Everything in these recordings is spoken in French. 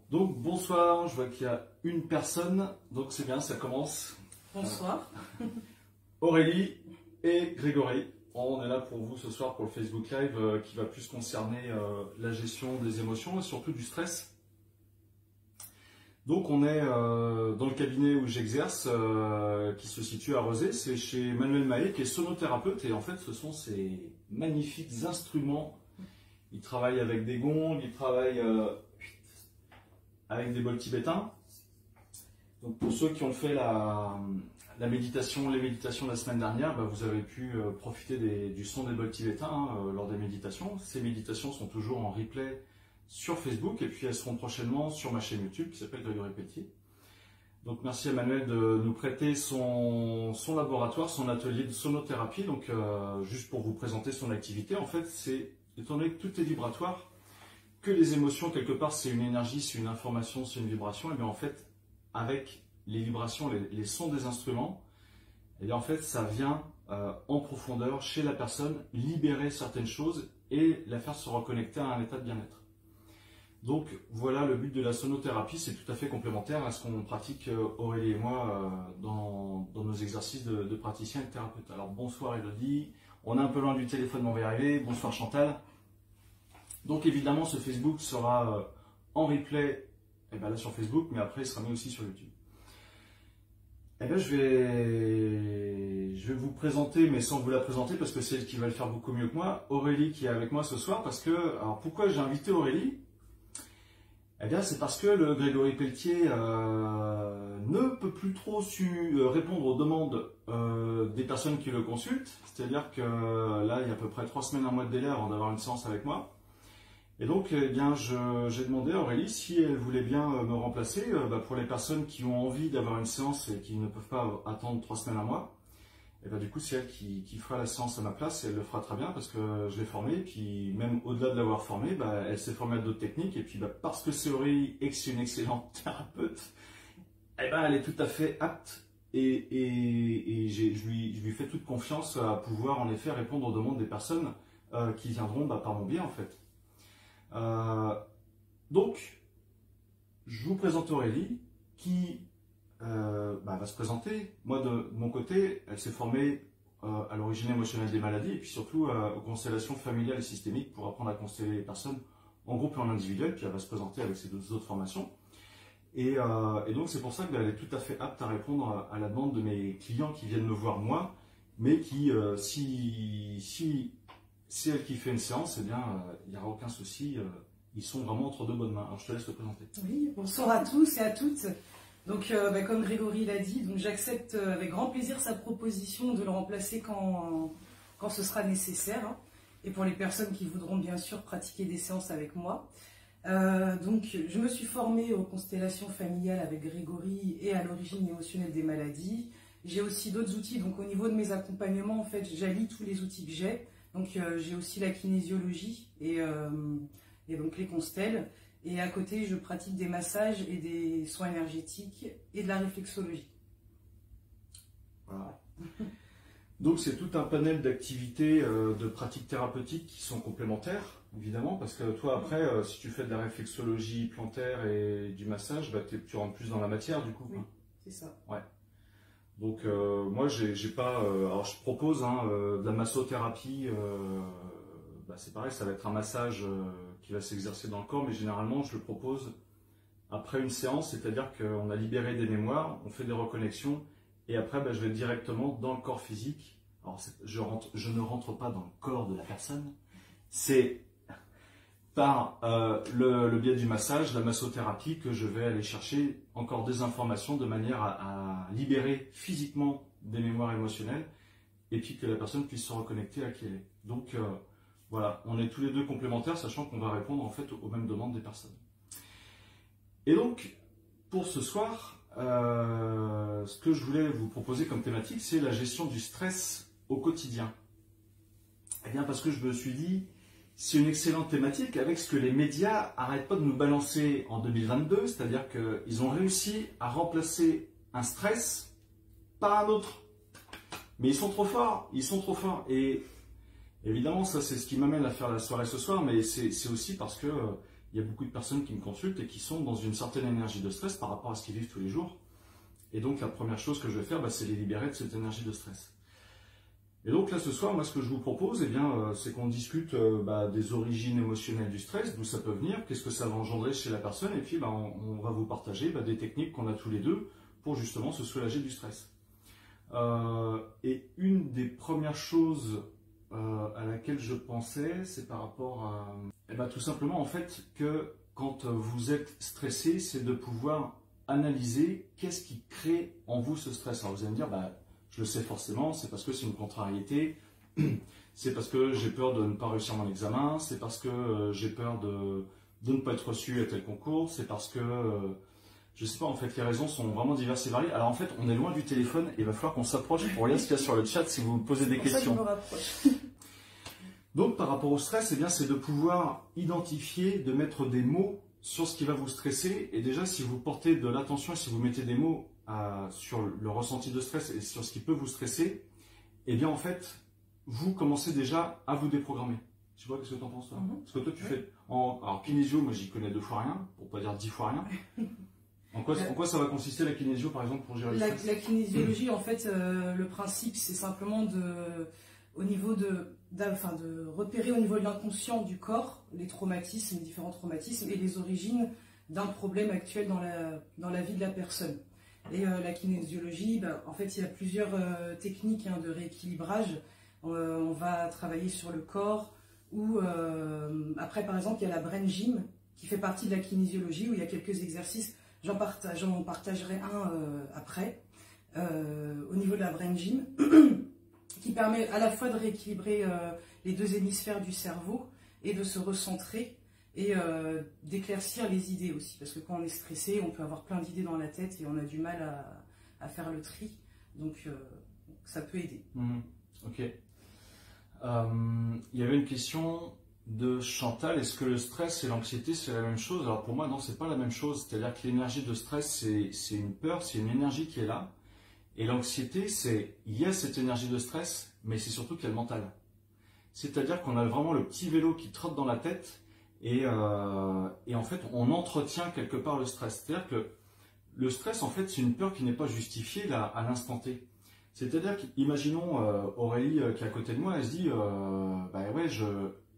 Donc bonsoir, je vois qu'il y a une personne, donc c'est bien, ça commence. Bonsoir. Aurélie et Grégory, on est là pour vous ce soir pour le Facebook Live qui va plus concerner la gestion des émotions et surtout du stress. Donc on est dans le cabinet où j'exerce, qui se situe à Rezé, c'est chez Manuel Mahé qui est sonothérapeute et en fait ce sont ces magnifiques instruments. Il travaille avec des gongs, il travaille avec des bols tibétains. Donc pour ceux qui ont fait les méditations de la semaine dernière, vous avez pu profiter du son des bols tibétains lors des méditations. Ces méditations sont toujours en replay sur Facebook et puis elles seront prochainement sur ma chaîne YouTube qui s'appelle Grégory Pelletier. Donc merci à Manuel de nous prêter son laboratoire, son atelier de sonothérapie. Donc juste pour vous présenter son activité, en fait c'est, étant donné que tout est vibratoire, que les émotions quelque part c'est une énergie, c'est une information, c'est une vibration, et bien en fait avec les vibrations, les sons des instruments, et bien en fait ça vient en profondeur chez la personne libérer certaines choses et la faire se reconnecter à un état de bien-être. Donc voilà le but de la sonothérapie, c'est tout à fait complémentaire à ce qu'on pratique Aurélie et moi dans nos exercices de praticiens et de thérapeutes. Alors bonsoir Elodie, on est un peu loin du téléphone mais on va y arriver, bonsoir Chantal. Donc évidemment ce Facebook sera en replay là sur Facebook, mais après il sera mis aussi sur YouTube. Je vais vous présenter, mais sans vous la présenter parce que c'est elle qui va le faire beaucoup mieux que moi, Aurélie qui est avec moi ce soir. Parce que, alors pourquoi j'ai invité Aurélie? C'est parce que le Grégory Pelletier ne peut plus trop répondre aux demandes des personnes qui le consultent. C'est-à-dire que là, il y a à peu près 3 semaines, un mois de délai avant d'avoir une séance avec moi. Et donc, j'ai demandé à Aurélie si elle voulait bien me remplacer pour les personnes qui ont envie d'avoir une séance et qui ne peuvent pas attendre 3 semaines, un mois. Et du coup, c'est elle qui fera la séance à ma place et elle le fera très bien parce que je l'ai formée. Et puis, même au-delà de l'avoir formée, elle s'est formée à d'autres techniques. Et puis, parce que c'est Aurélie et que c'est une excellente thérapeute, elle est tout à fait apte et je lui fais toute confiance à pouvoir en effet répondre aux demandes des personnes qui viendront par mon biais en fait. Donc, je vous présente Aurélie qui va se présenter. Moi, de mon côté, elle s'est formée à l'origine émotionnelle des maladies et puis surtout aux constellations familiales et systémiques pour apprendre à consteller les personnes en groupe et en individuel. Puis elle va se présenter avec ses autres formations. Et donc, c'est pour ça qu'elle est tout à fait apte à répondre à la demande de mes clients qui viennent me voir moi, mais qui, si c'est elle qui fait une séance, il n'y aura aucun souci. Ils sont vraiment entre de bonnes mains. Alors, je te laisse te présenter. Oui, bonsoir à tous et à toutes. Donc, comme Grégory l'a dit, j'accepte avec grand plaisir sa proposition de le remplacer quand ce sera nécessaire. Hein, et pour les personnes qui voudront bien sûr pratiquer des séances avec moi. Donc, je me suis formée aux constellations familiales avec Grégory et à l'origine émotionnelle des maladies. J'ai aussi d'autres outils. Donc, au niveau de mes accompagnements, en fait, j'allie tous les outils que j'ai. Donc, j'ai aussi la kinésiologie et donc les constelles. Et à côté, je pratique des massages et des soins énergétiques et de la réflexologie. Voilà. Donc, c'est tout un panel d'activités de pratiques thérapeutiques qui sont complémentaires, évidemment, parce que toi, après, si tu fais de la réflexologie plantaire et du massage, tu rentres plus dans la matière, du coup. Oui, c'est ça. Ouais. Donc moi j'ai pas, alors je propose de la massothérapie, c'est pareil, ça va être un massage qui va s'exercer dans le corps, mais généralement je le propose après une séance, c'est-à-dire qu'on a libéré des mémoires, on fait des reconnexions, et après je vais directement dans le corps physique. Alors je ne rentre pas dans le corps de la personne, c'est par le biais du massage, la massothérapie, que je vais aller chercher encore des informations de manière à libérer physiquement des mémoires émotionnelles et puis que la personne puisse se reconnecter à qui elle est. Donc voilà, on est tous les deux complémentaires, sachant qu'on va répondre en fait aux mêmes demandes des personnes. Et donc, pour ce soir, ce que je voulais vous proposer comme thématique, c'est la gestion du stress au quotidien. Eh bien, parce que je me suis dit, c'est une excellente thématique avec ce que les médias n'arrêtent pas de nous balancer en 2022, c'est-à-dire qu'ils ont réussi à remplacer un stress par un autre. Mais ils sont trop forts, ils sont trop forts. Et évidemment, ça c'est ce qui m'amène à faire la soirée ce soir, mais c'est aussi parce que il y a beaucoup de personnes qui me consultent et qui sont dans une certaine énergie de stress par rapport à ce qu'ils vivent tous les jours. Et donc la première chose que je vais faire, c'est les libérer de cette énergie de stress. Et donc là ce soir, moi ce que je vous propose, c'est qu'on discute des origines émotionnelles du stress, d'où ça peut venir, qu'est-ce que ça va engendrer chez la personne, et puis on va vous partager des techniques qu'on a tous les deux pour justement se soulager du stress. Et une des premières choses à laquelle je pensais, c'est par rapport à tout simplement en fait que quand vous êtes stressé, c'est de pouvoir analyser qu'est-ce qui crée en vous ce stress. Alors vous allez me dire, je le sais forcément, c'est parce que c'est une contrariété, c'est parce que j'ai peur de ne pas réussir mon examen, c'est parce que j'ai peur de ne pas être reçu à tel concours, c'est parce que, je ne sais pas, en fait, les raisons sont vraiment diverses et variées. Alors en fait, on est loin du téléphone et il va falloir qu'on s'approche pour lire ce qu'il y a sur le chat si vous me posez des questions. Ça, je me rapproche. Donc par rapport au stress, c'est de pouvoir identifier, de mettre des mots sur ce qui va vous stresser. Et déjà, si vous portez de l'attention et si vous mettez des mots sur le ressenti de stress et sur ce qui peut vous stresser, en fait, vous commencez déjà à vous déprogrammer. Tu vois, qu'est-ce que tu en penses, toi? Parce que toi, tu fais... Alors, kinésio, moi, j'y connais 2 fois rien, pour pas dire 10 fois rien. En quoi ça va consister, la kinésio, par exemple, pour gérer le stress? La kinésiologie, en fait, le principe, c'est simplement de repérer au niveau de l'inconscient du corps les traumatismes, les différents traumatismes et les origines d'un problème actuel dans la vie de la personne. Et la kinésiologie, en fait, il y a plusieurs techniques de rééquilibrage. On va travailler sur le corps, ou après, par exemple, il y a la brain gym qui fait partie de la kinésiologie, où il y a quelques exercices. J'en partagerai un après, au niveau de la brain gym, qui permet à la fois de rééquilibrer les 2 hémisphères du cerveau et de se recentrer et d'éclaircir les idées aussi. Parce que quand on est stressé, on peut avoir plein d'idées dans la tête et on a du mal à faire le tri. Donc ça peut aider. Ok. Il y avait une question de Chantal. Est-ce que le stress et l'anxiété, c'est la même chose? Alors pour moi, non, c'est pas la même chose. C'est-à-dire que l'énergie de stress, c'est une peur, c'est une énergie qui est là. Et l'anxiété, il y a cette énergie de stress, mais c'est surtout qu'il y a le mental. C'est-à-dire qu'on a vraiment le petit vélo qui trotte dans la tête et en fait, on entretient quelque part le stress. C'est-à-dire que le stress, en fait, c'est une peur qui n'est pas justifiée là, à l'instant T. C'est-à-dire qu'imaginons Aurélie qui est à côté de moi, elle se dit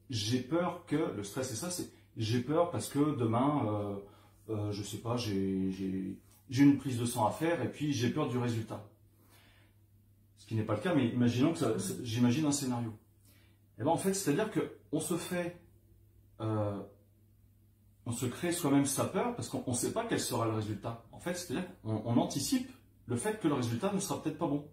j'ai peur que, le stress c'est ça, j'ai peur parce que demain, je sais pas, j'ai une prise de sang à faire et puis j'ai peur du résultat. Ce qui n'est pas le cas, mais imaginons que j'imagine un scénario. Et en fait, c'est-à-dire qu'on se fait, on se crée soi-même sa peur parce qu'on ne sait pas quel sera le résultat. En fait, c'est-à-dire qu'on anticipe le fait que le résultat ne sera peut-être pas bon.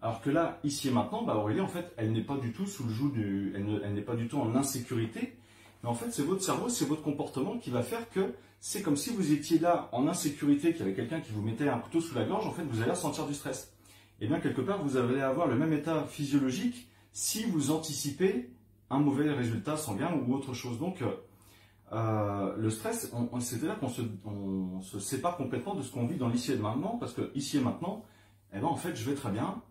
Alors que là, ici et maintenant, Aurélie, en fait, elle n'est pas du tout sous le joug elle n'est pas du tout en insécurité. Mais en fait, c'est votre cerveau, c'est votre comportement qui va faire que c'est comme si vous étiez là en insécurité, qu'il y avait quelqu'un qui vous mettait un couteau sous la gorge. En fait, vous allez ressentir du stress. Et bien, quelque part, vous allez avoir le même état physiologique si vous anticipez un mauvais résultat sanguin ou autre chose. Donc, le stress, c'est-à-dire qu'on se sépare complètement de ce qu'on vit dans l'ici et de maintenant, parce que ici et maintenant, en fait, je vais très bien.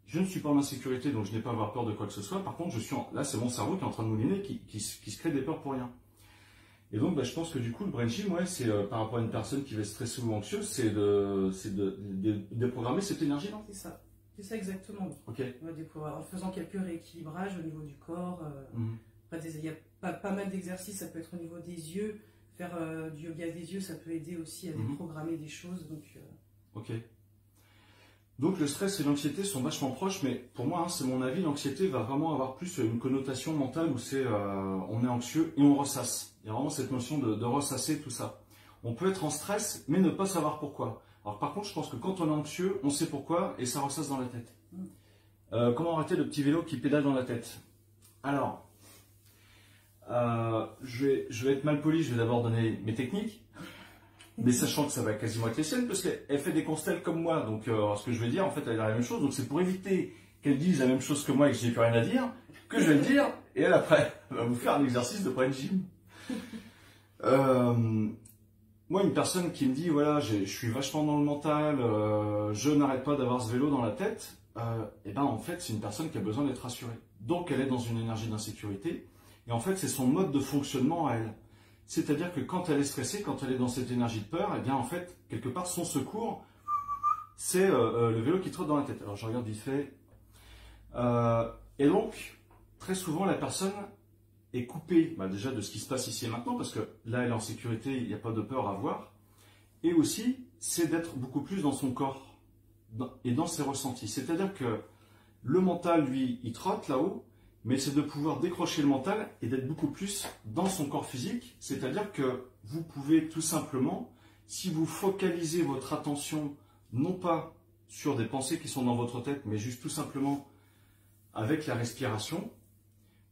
Je ne suis pas en insécurité, donc je n'ai pas à avoir peur de quoi que ce soit. Par contre, là, c'est mon cerveau qui est en train de mouliner, qui se crée des peurs pour rien. Et donc, je pense que du coup, le brain gym, c'est par rapport à une personne qui va être stressée ou anxieuse, c'est de déprogrammer cette énergie, non? C'est ça exactement. Ok. En faisant quelques rééquilibrages au niveau du corps. Il y a pas mal d'exercices, ça peut être au niveau des yeux. Faire du yoga des yeux, ça peut aider aussi à déprogrammer des choses. Ok. Donc le stress et l'anxiété sont vachement proches, mais pour moi, c'est mon avis, l'anxiété va vraiment avoir plus une connotation mentale où on est anxieux et on ressasse. Il y a vraiment cette notion de ressasser tout ça. On peut être en stress, mais ne pas savoir pourquoi. Alors par contre, je pense que quand on est anxieux, on sait pourquoi et ça ressasse dans la tête. Comment arrêter le petit vélo qui pédale dans la tête? Alors, je vais être mal poli, je vais d'abord donner mes techniques. Mais sachant que ça va quasiment être les siennes, parce qu'elle fait des constelles comme moi, donc ce que je vais dire, en fait, elle a la même chose. Donc c'est pour éviter qu'elle dise la même chose que moi et que je n'ai plus rien à dire, que je vais le dire, et elle après, elle va vous faire un exercice de brain gym. Moi, une personne qui me dit, voilà, je suis vachement dans le mental, je n'arrête pas d'avoir ce vélo dans la tête, en fait, c'est une personne qui a besoin d'être rassurée. Donc elle est dans une énergie d'insécurité, et en fait, c'est son mode de fonctionnement à elle. C'est-à-dire que quand elle est stressée, quand elle est dans cette énergie de peur, eh bien en fait, quelque part, son secours, c'est le vélo qui trotte dans la tête. Alors je regarde vite fait. Et donc, très souvent, la personne est coupée déjà de ce qui se passe ici et maintenant, parce que là, elle est en sécurité, il n'y a pas de peur à avoir. Et aussi, c'est d'être beaucoup plus dans son corps et dans ses ressentis. C'est-à-dire que le mental, lui, il trotte là-haut, mais c'est de pouvoir décrocher le mental et d'être beaucoup plus dans son corps physique. C'est-à-dire que vous pouvez tout simplement, si vous focalisez votre attention, non pas sur des pensées qui sont dans votre tête, mais juste tout simplement avec la respiration,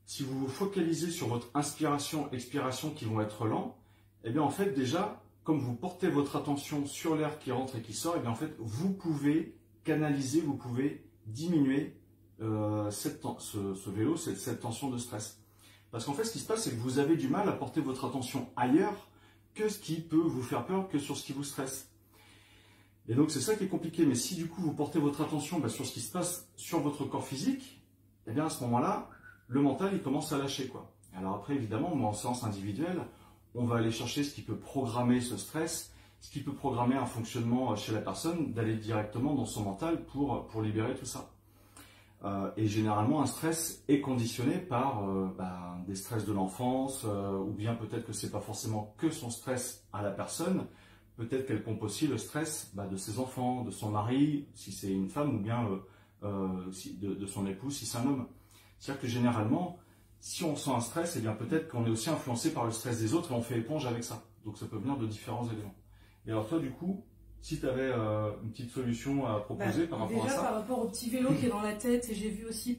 si vous vous focalisez sur votre inspiration, expiration qui vont être lents, eh bien en fait déjà, comme vous portez votre attention sur l'air qui rentre et qui sort, eh bien en fait vous pouvez canaliser, vous pouvez diminuer ce vélo, cette tension de stress. Parce qu'en fait ce qui se passe, c'est que vous avez du mal à porter votre attention ailleurs que ce qui peut vous faire peur, que sur ce qui vous stresse. Et donc c'est ça qui est compliqué, mais si du coup vous portez votre attention sur ce qui se passe sur votre corps physique, eh bien à ce moment-là, le mental il commence à lâcher quoi. Alors après évidemment, moi en séance individuelle, on va aller chercher ce qui peut programmer ce stress, ce qui peut programmer un fonctionnement chez la personne, d'aller directement dans son mental pour libérer tout ça. Et généralement un stress est conditionné par des stress de l'enfance, ou bien peut-être que c'est pas forcément que son stress à la personne, peut-être qu'elle pompe aussi le stress de ses enfants, de son mari, si c'est une femme, ou bien de son épouse, si c'est un homme. C'est-à-dire que généralement, si on sent un stress, eh bien peut-être qu'on est aussi influencé par le stress des autres et on fait éponge avec ça. Donc ça peut venir de différents éléments. Et alors toi, du coup, si tu avais une petite solution à proposer par rapport à ça. Déjà par rapport au petit vélo qui est dans la tête, et j'ai vu aussi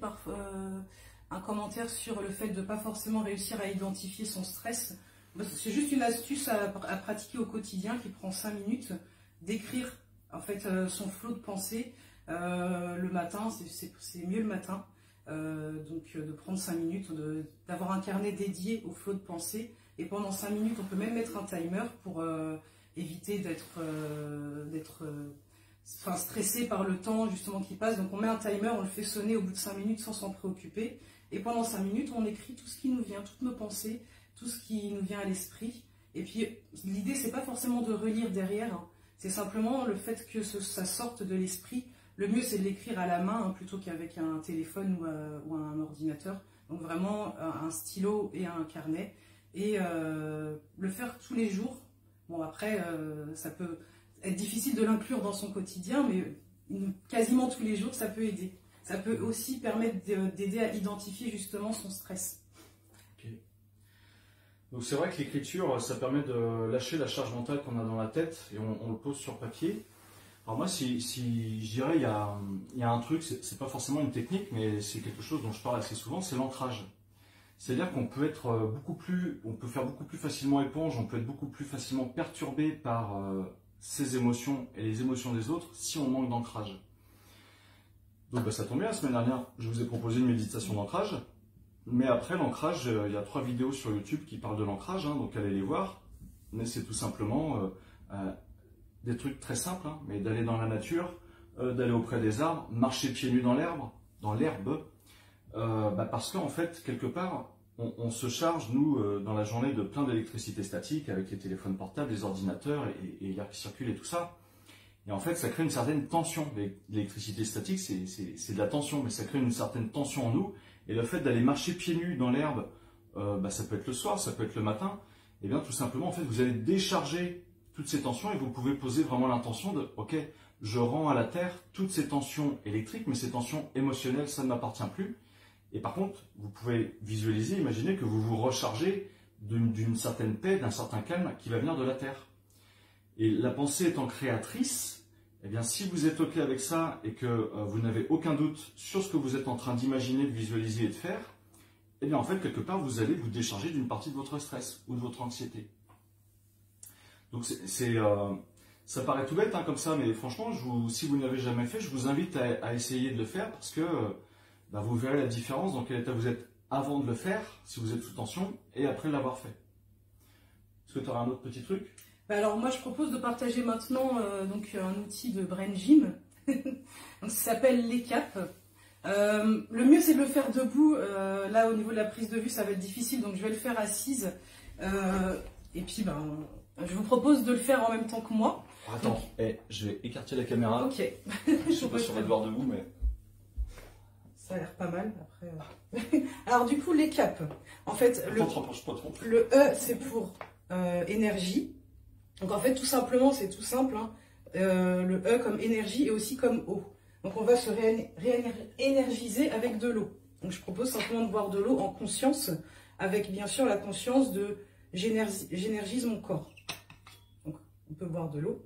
un commentaire sur le fait de ne pas forcément réussir à identifier son stress. C'est juste une astuce à pratiquer au quotidien qui prend 5 minutes, d'écrire en fait son flot de pensée le matin, c'est mieux le matin. Donc de prendre 5 minutes, d'avoir un carnet dédié au flot de pensée, et pendant 5 minutes on peut même mettre un timer pour éviter d'être stressé par le temps justement qui passe. Donc on met un timer, on le fait sonner au bout de 5 minutes sans s'en préoccuper, et pendant 5 minutes on écrit tout ce qui nous vient, toutes nos pensées, tout ce qui nous vient à l'esprit. Et puis l'idée c'est pas forcément de relire derrière, hein. C'est simplement le fait que ça sorte de l'esprit. Le mieux, c'est de l'écrire à la main plutôt qu'avec un téléphone ou un ordinateur. Donc vraiment un stylo et un carnet. Et le faire tous les jours. Bon, après, ça peut être difficile de l'inclure dans son quotidien, mais quasiment tous les jours, ça peut aider. Ça peut aussi permettre d'aider à identifier justement son stress. Okay. Donc c'est vrai que l'écriture, ça permet de lâcher la charge mentale qu'on a dans la tête et on le pose sur papier. Alors moi, si je dirais, il y a un truc, c'est pas forcément une technique, mais c'est quelque chose dont je parle assez souvent, c'est l'ancrage. C'est-à-dire qu'on peut être on peut faire beaucoup plus facilement éponge, on peut être beaucoup plus facilement perturbé par ses émotions et les émotions des autres si on manque d'ancrage. Donc ça tombe bien, la semaine dernière, je vous ai proposé une méditation d'ancrage, mais après l'ancrage, il y a 3 vidéos sur YouTube qui parlent de l'ancrage, hein, donc allez les voir, mais c'est tout simplement des trucs très simples, hein, mais d'aller dans la nature, d'aller auprès des arbres, marcher pieds nus dans l'herbe, parce qu'en fait, quelque part, on se charge, nous, dans la journée, de plein d'électricité statique, avec les téléphones portables, les ordinateurs et l'air qui circule et tout ça. Et en fait, ça crée une certaine tension. L'électricité statique, c'est de la tension, mais ça crée une certaine tension en nous. Et le fait d'aller marcher pieds nus dans l'herbe, ça peut être le soir, ça peut être le matin, et bien tout simplement, en fait, vous allez décharger toutes ces tensions et vous pouvez poser vraiment l'intention de « Ok, je rends à la terre toutes ces tensions électriques, mais ces tensions émotionnelles, ça ne m'appartient plus. » Et par contre, vous pouvez visualiser, imaginer que vous vous rechargez d'une certaine paix, d'un certain calme qui va venir de la terre. Et la pensée étant créatrice, eh bien, si vous êtes OK avec ça et que vous n'avez aucun doute sur ce que vous êtes en train d'imaginer, de visualiser et de faire, eh bien, en fait, quelque part, vous allez vous décharger d'une partie de votre stress ou de votre anxiété. Donc, ça paraît tout bête hein, comme ça, mais franchement, si vous ne l'avez jamais fait, je vous invite à essayer de le faire parce que vous verrez la différence dans quel état vous êtes avant de le faire, si vous êtes sous tension, et après l'avoir fait. Est-ce que tu auras un autre petit truc? Alors moi, je propose de partager maintenant un outil de Brain Gym. Donc, ça s'appelle l'ECAP. Le mieux, c'est de le faire debout. Là, au niveau de la prise de vue, ça va être difficile, donc je vais le faire assise. Et puis, ben, je vous propose de le faire en même temps que moi. Attends, donc, je vais écarter la caméra. Ok. Je sais pas si on va devoir debout, mais... Ça a l'air pas mal. Après, alors du coup, les capes. En fait, le E, c'est pour énergie. Donc en fait, tout simplement, c'est tout simple. Hein. Le E comme énergie et aussi comme eau. Donc on va se réénergiser avec de l'eau. Donc je propose simplement de boire de l'eau en conscience, avec bien sûr la conscience de j'énergise mon corps. Donc on peut boire de l'eau.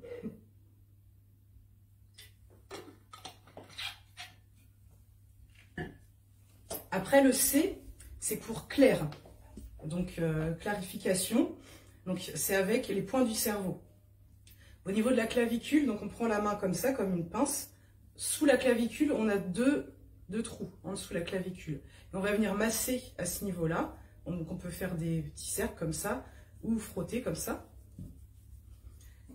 Après le C, c'est pour clair. Donc clarification. Donc c'est avec les points du cerveau. Au niveau de la clavicule, donc on prend la main comme ça, comme une pince. Sous la clavicule, on a deux trous en dessous de la clavicule. Et on va venir masser à ce niveau-là. Donc on peut faire des petits cercles comme ça, ou frotter comme ça.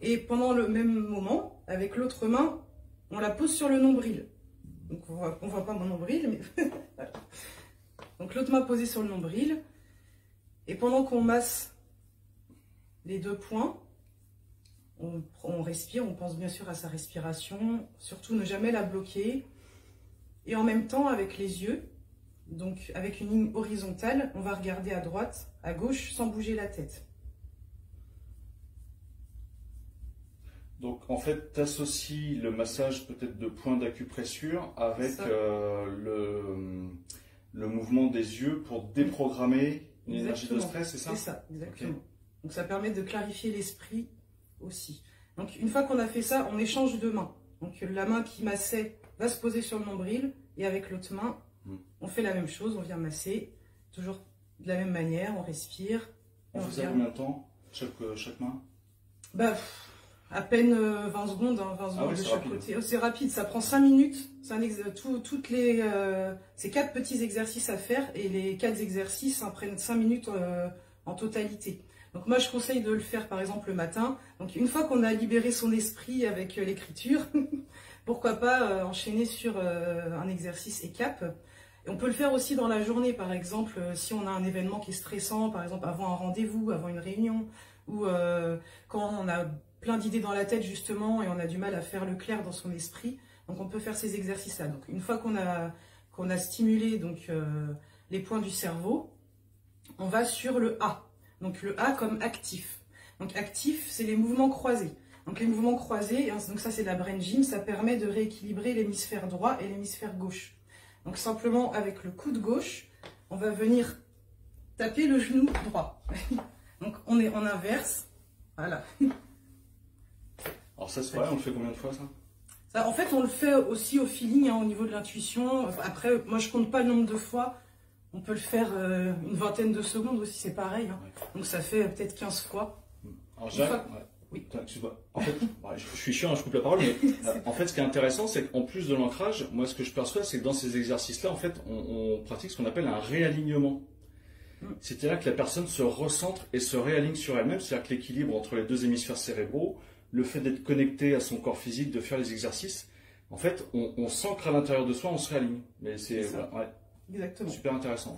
Et pendant le même moment, avec l'autre main, on la pose sur le nombril. Donc on voit pas mon nombril, mais voilà. Donc l'autre main posée sur le nombril. Et pendant qu'on masse les deux points, on respire, on pense bien sûr à sa respiration, surtout ne jamais la bloquer. Et en même temps, avec les yeux, donc avec une ligne horizontale, on va regarder à droite, à gauche, sans bouger la tête. Donc en fait, tu associes le massage peut-être de points d'acupressure avec le mouvement des yeux pour déprogrammer l'énergie de stress, c'est ça? C'est ça, exactement. Okay. Donc ça permet de clarifier l'esprit aussi. Donc une fois qu'on a fait ça, on échange de mains. Donc la main qui massait va se poser sur le nombril et avec l'autre main, on fait la même chose, on vient masser, toujours de la même manière, on respire. On fait ça combien de temps, chaque main? Bah, à peine 20 secondes, hein, 20 secondes de chaque côté. Oh, c'est rapide, ça prend 5 minutes. C'est 4 petits exercices à faire et les 4 exercices prennent 5 minutes en totalité. Donc moi je conseille de le faire par exemple le matin. Donc une fois qu'on a libéré son esprit avec l'écriture, pourquoi pas enchaîner sur un exercice ECAP. Et on peut le faire aussi dans la journée, par exemple si on a un événement qui est stressant, par exemple avant un rendez-vous, avant une réunion, ou quand on a plein d'idées dans la tête justement et on a du mal à faire le clair dans son esprit. Donc on peut faire ces exercices-là. Donc une fois qu'on a stimulé donc les points du cerveau, on va sur le A. Donc le A comme actif. Donc actif, c'est les mouvements croisés. Donc les mouvements croisés, donc ça c'est de la brain gym, ça permet de rééquilibrer l'hémisphère droit et l'hémisphère gauche. Donc simplement avec le coude gauche, on va venir taper le genou droit. Donc on inverse. Voilà. Alors ça c'est vrai, on le fait combien de fois ça? En fait, on le fait aussi au feeling, hein, au niveau de l'intuition. Après, moi, je compte pas le nombre de fois. On peut le faire une vingtaine de secondes aussi, c'est pareil. Hein. Donc, ça fait peut-être 15 fois. Alors, Jacques, oui. Excuse-moi. En fait, je suis chiant, je coupe la parole, mais en fait, ce qui est intéressant, c'est qu'en plus de l'ancrage, moi, ce que je perçois, c'est que dans ces exercices-là, en fait, on pratique ce qu'on appelle un réalignement. C'est-à-dire que la personne se recentre et se réaligne sur elle-même, c'est-à-dire que l'équilibre entre les deux hémisphères cérébraux, le fait d'être connecté à son corps physique, de faire les exercices, en fait, on s'ancre à l'intérieur de soi, on se réaligne. Mais c'est exactement. Super intéressant.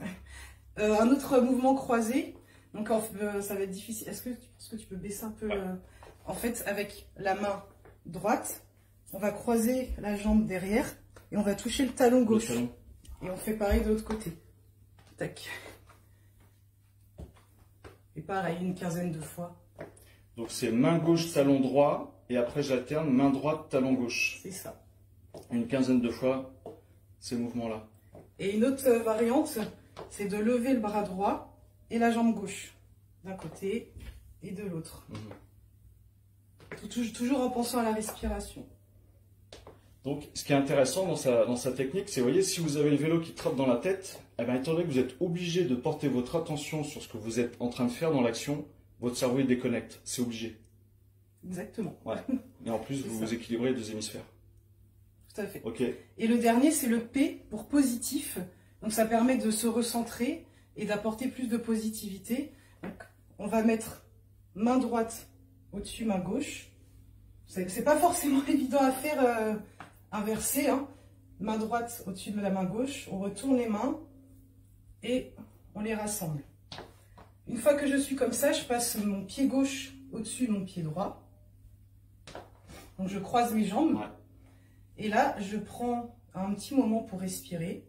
Un autre mouvement croisé, donc ça va être difficile. Est-ce que tu peux baisser un peu En fait, avec la main droite, on va croiser la jambe derrière et on va toucher le talon gauche. Et on fait pareil de l'autre côté. Tac. Et pareil, une quinzaine de fois. Donc c'est main gauche, talon droit, et après j'alterne main droite, talon gauche. C'est ça. Une quinzaine de fois ces mouvements-là. Et une autre variante, c'est de lever le bras droit et la jambe gauche, d'un côté et de l'autre. Toujours en pensant à la respiration. Donc ce qui est intéressant dans sa technique, c'est, vous voyez, si vous avez le vélo qui trotte dans la tête, eh bien, étant donné que vous êtes obligé de porter votre attention sur ce que vous êtes en train de faire dans l'action, votre cerveau il déconnecte, c'est obligé. Exactement. Ouais. Et en plus, vous équilibrez les deux hémisphères. Tout à fait. Ok. Et le dernier, c'est le P pour positif. Donc ça permet de se recentrer et d'apporter plus de positivité. Donc, on va mettre main droite au-dessus, main gauche. C'est pas forcément évident à faire inversé. Hein. Main droite au-dessus de la main gauche. On retourne les mains et on les rassemble. Une fois que je suis comme ça, je passe mon pied gauche au-dessus de mon pied droit. Donc je croise mes jambes. Ouais. Et là, je prends un petit moment pour respirer.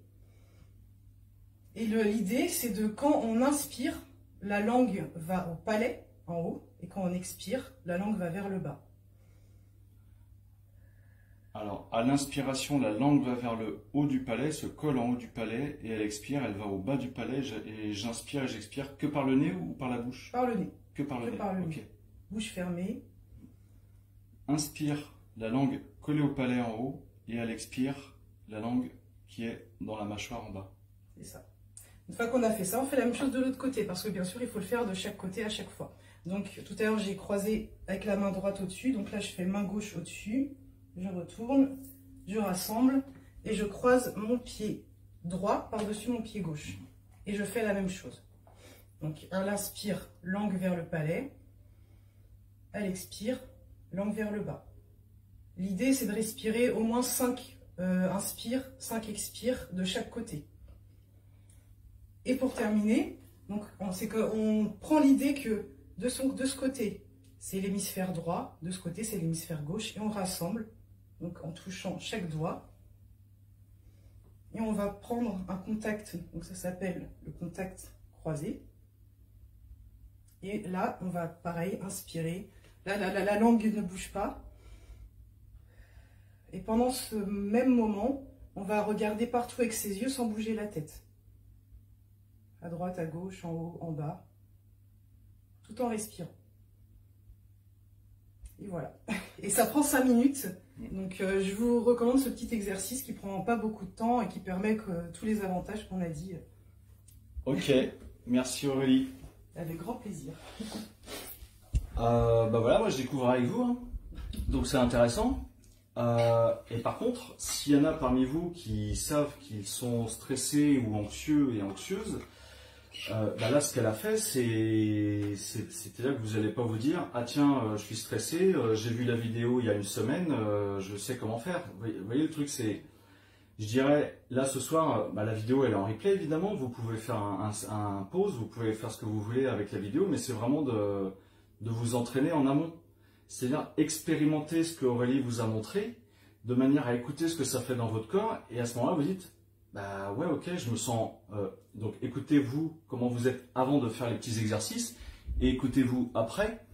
Et l'idée, c'est de, quand on inspire, la langue va au palais, en haut. Et quand on expire, la langue va vers le bas. Alors, à l'inspiration, la langue va vers le haut du palais, se colle en haut du palais, et à l'expire, elle va au bas du palais, et j'inspire et j'expire que par le nez ou par la bouche? Par le nez. Que par le nez. Par le Ok. nez. Bouche fermée. Inspire, la langue collée au palais en haut, et à l'expire, la langue qui est dans la mâchoire en bas. C'est ça. Une fois qu'on a fait ça, on fait la même chose de l'autre côté, parce que bien sûr, il faut le faire de chaque côté à chaque fois. Donc, tout à l'heure, j'ai croisé avec la main droite au-dessus. Donc là, je fais main gauche au-dessus. Je retourne, je rassemble et je croise mon pied droit par-dessus mon pied gauche. Et je fais la même chose. Donc, à l'inspire, langue vers le palais. À l'expire, langue vers le bas. L'idée, c'est de respirer au moins 5 inspire, 5 expire de chaque côté. Et pour terminer, c'est qu'on prend l'idée que de ce côté, c'est l'hémisphère droit, de ce côté, c'est l'hémisphère gauche, et on rassemble, donc en touchant chaque doigt. Et on va prendre un contact, donc ça s'appelle le contact croisé. Et là, on va, pareil, inspirer. Là, la langue ne bouge pas. Et pendant ce même moment, on va regarder partout avec ses yeux sans bouger la tête. À droite, à gauche, en haut, en bas. Tout en respirant. Et voilà. Et ça prend 5 minutes. Donc je vous recommande ce petit exercice qui prend pas beaucoup de temps et qui permet tous les avantages qu'on a dit. Ok, merci Aurélie. Avec grand plaisir. Bah voilà, moi je découvre avec vous, hein. Donc c'est intéressant. Et par contre, s'il y en a parmi vous qui savent qu'ils sont stressés ou anxieux et anxieuses, bah là ce qu'elle a fait, c'est-à-dire que vous n'allez pas vous dire « Ah tiens, je suis stressé, j'ai vu la vidéo il y a une semaine, je sais comment faire ». Vous voyez le truc, c'est... Je dirais, là ce soir, bah, la vidéo elle est en replay évidemment, vous pouvez faire un pause, vous pouvez faire ce que vous voulez avec la vidéo, mais c'est vraiment de vous entraîner en amont. C'est-à-dire expérimenter ce que Aurélie vous a montré, de manière à écouter ce que ça fait dans votre corps, et à ce moment-là vous dites, bah ouais ok, je me sens... donc écoutez-vous comment vous êtes avant de faire les petits exercices, et écoutez-vous après,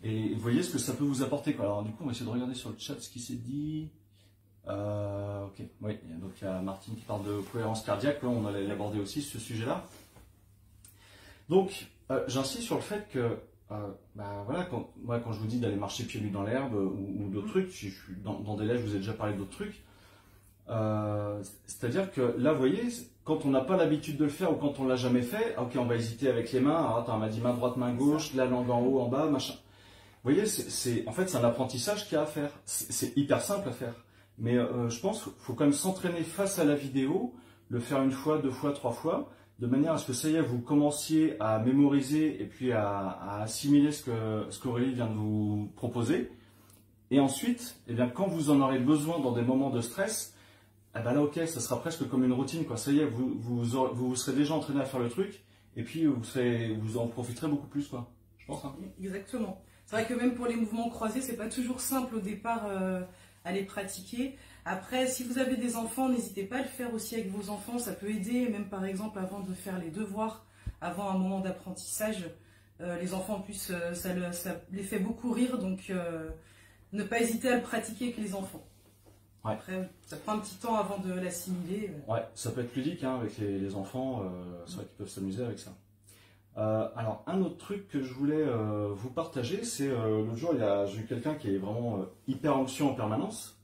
et voyez ce que ça peut vous apporter, quoi. Alors du coup on va essayer de regarder sur le chat ce qui s'est dit... ok, oui, donc il y a Martine qui parle de cohérence cardiaque, là, on allait l'aborder aussi ce sujet-là. Donc, j'insiste sur le fait que, bah, voilà, quand je vous dis d'aller marcher pieds nus dans l'herbe ou d'autres trucs, je suis dans des lives, je vous ai déjà parlé d'autres trucs. C'est-à-dire que là, vous voyez, quand on n'a pas l'habitude de le faire ou quand on l'a jamais fait, ok, on va hésiter avec les mains. Alors, attends, on m'a dit main droite, main gauche, la langue en haut, en bas, machin. Vous voyez, en fait, c'est un apprentissage qu'il y a à faire. C'est hyper simple à faire. Mais je pense qu'il faut quand même s'entraîner face à la vidéo, le faire une fois, 2 fois, 3 fois, de manière à ce que ça y est, vous commenciez à mémoriser et puis à assimiler ce qu'Aurélie vient de vous proposer. Et ensuite, eh bien, quand vous en aurez besoin dans des moments de stress, eh ben là, ok, ça sera presque comme une routine, quoi. Ça y est, vous serez déjà entraîné à faire le truc, et puis vous en profiterez beaucoup plus, quoi. Je pense. Hein. Exactement. C'est vrai que même pour les mouvements croisés, c'est pas toujours simple au départ. À les pratiquer. Après, si vous avez des enfants, n'hésitez pas à le faire aussi avec vos enfants, ça peut aider, même par exemple avant de faire les devoirs, avant un moment d'apprentissage, les enfants en plus, ça les fait beaucoup rire, donc ne pas hésiter à le pratiquer avec les enfants. Ouais. Après, ça prend un petit temps avant de l'assimiler. Ouais, ça peut être ludique hein, avec les enfants, c'est vrai qu'ils peuvent s'amuser avec ça. Alors, un autre truc que je voulais vous partager, c'est l'autre jour, j'ai eu quelqu'un qui est vraiment hyper anxieux en permanence.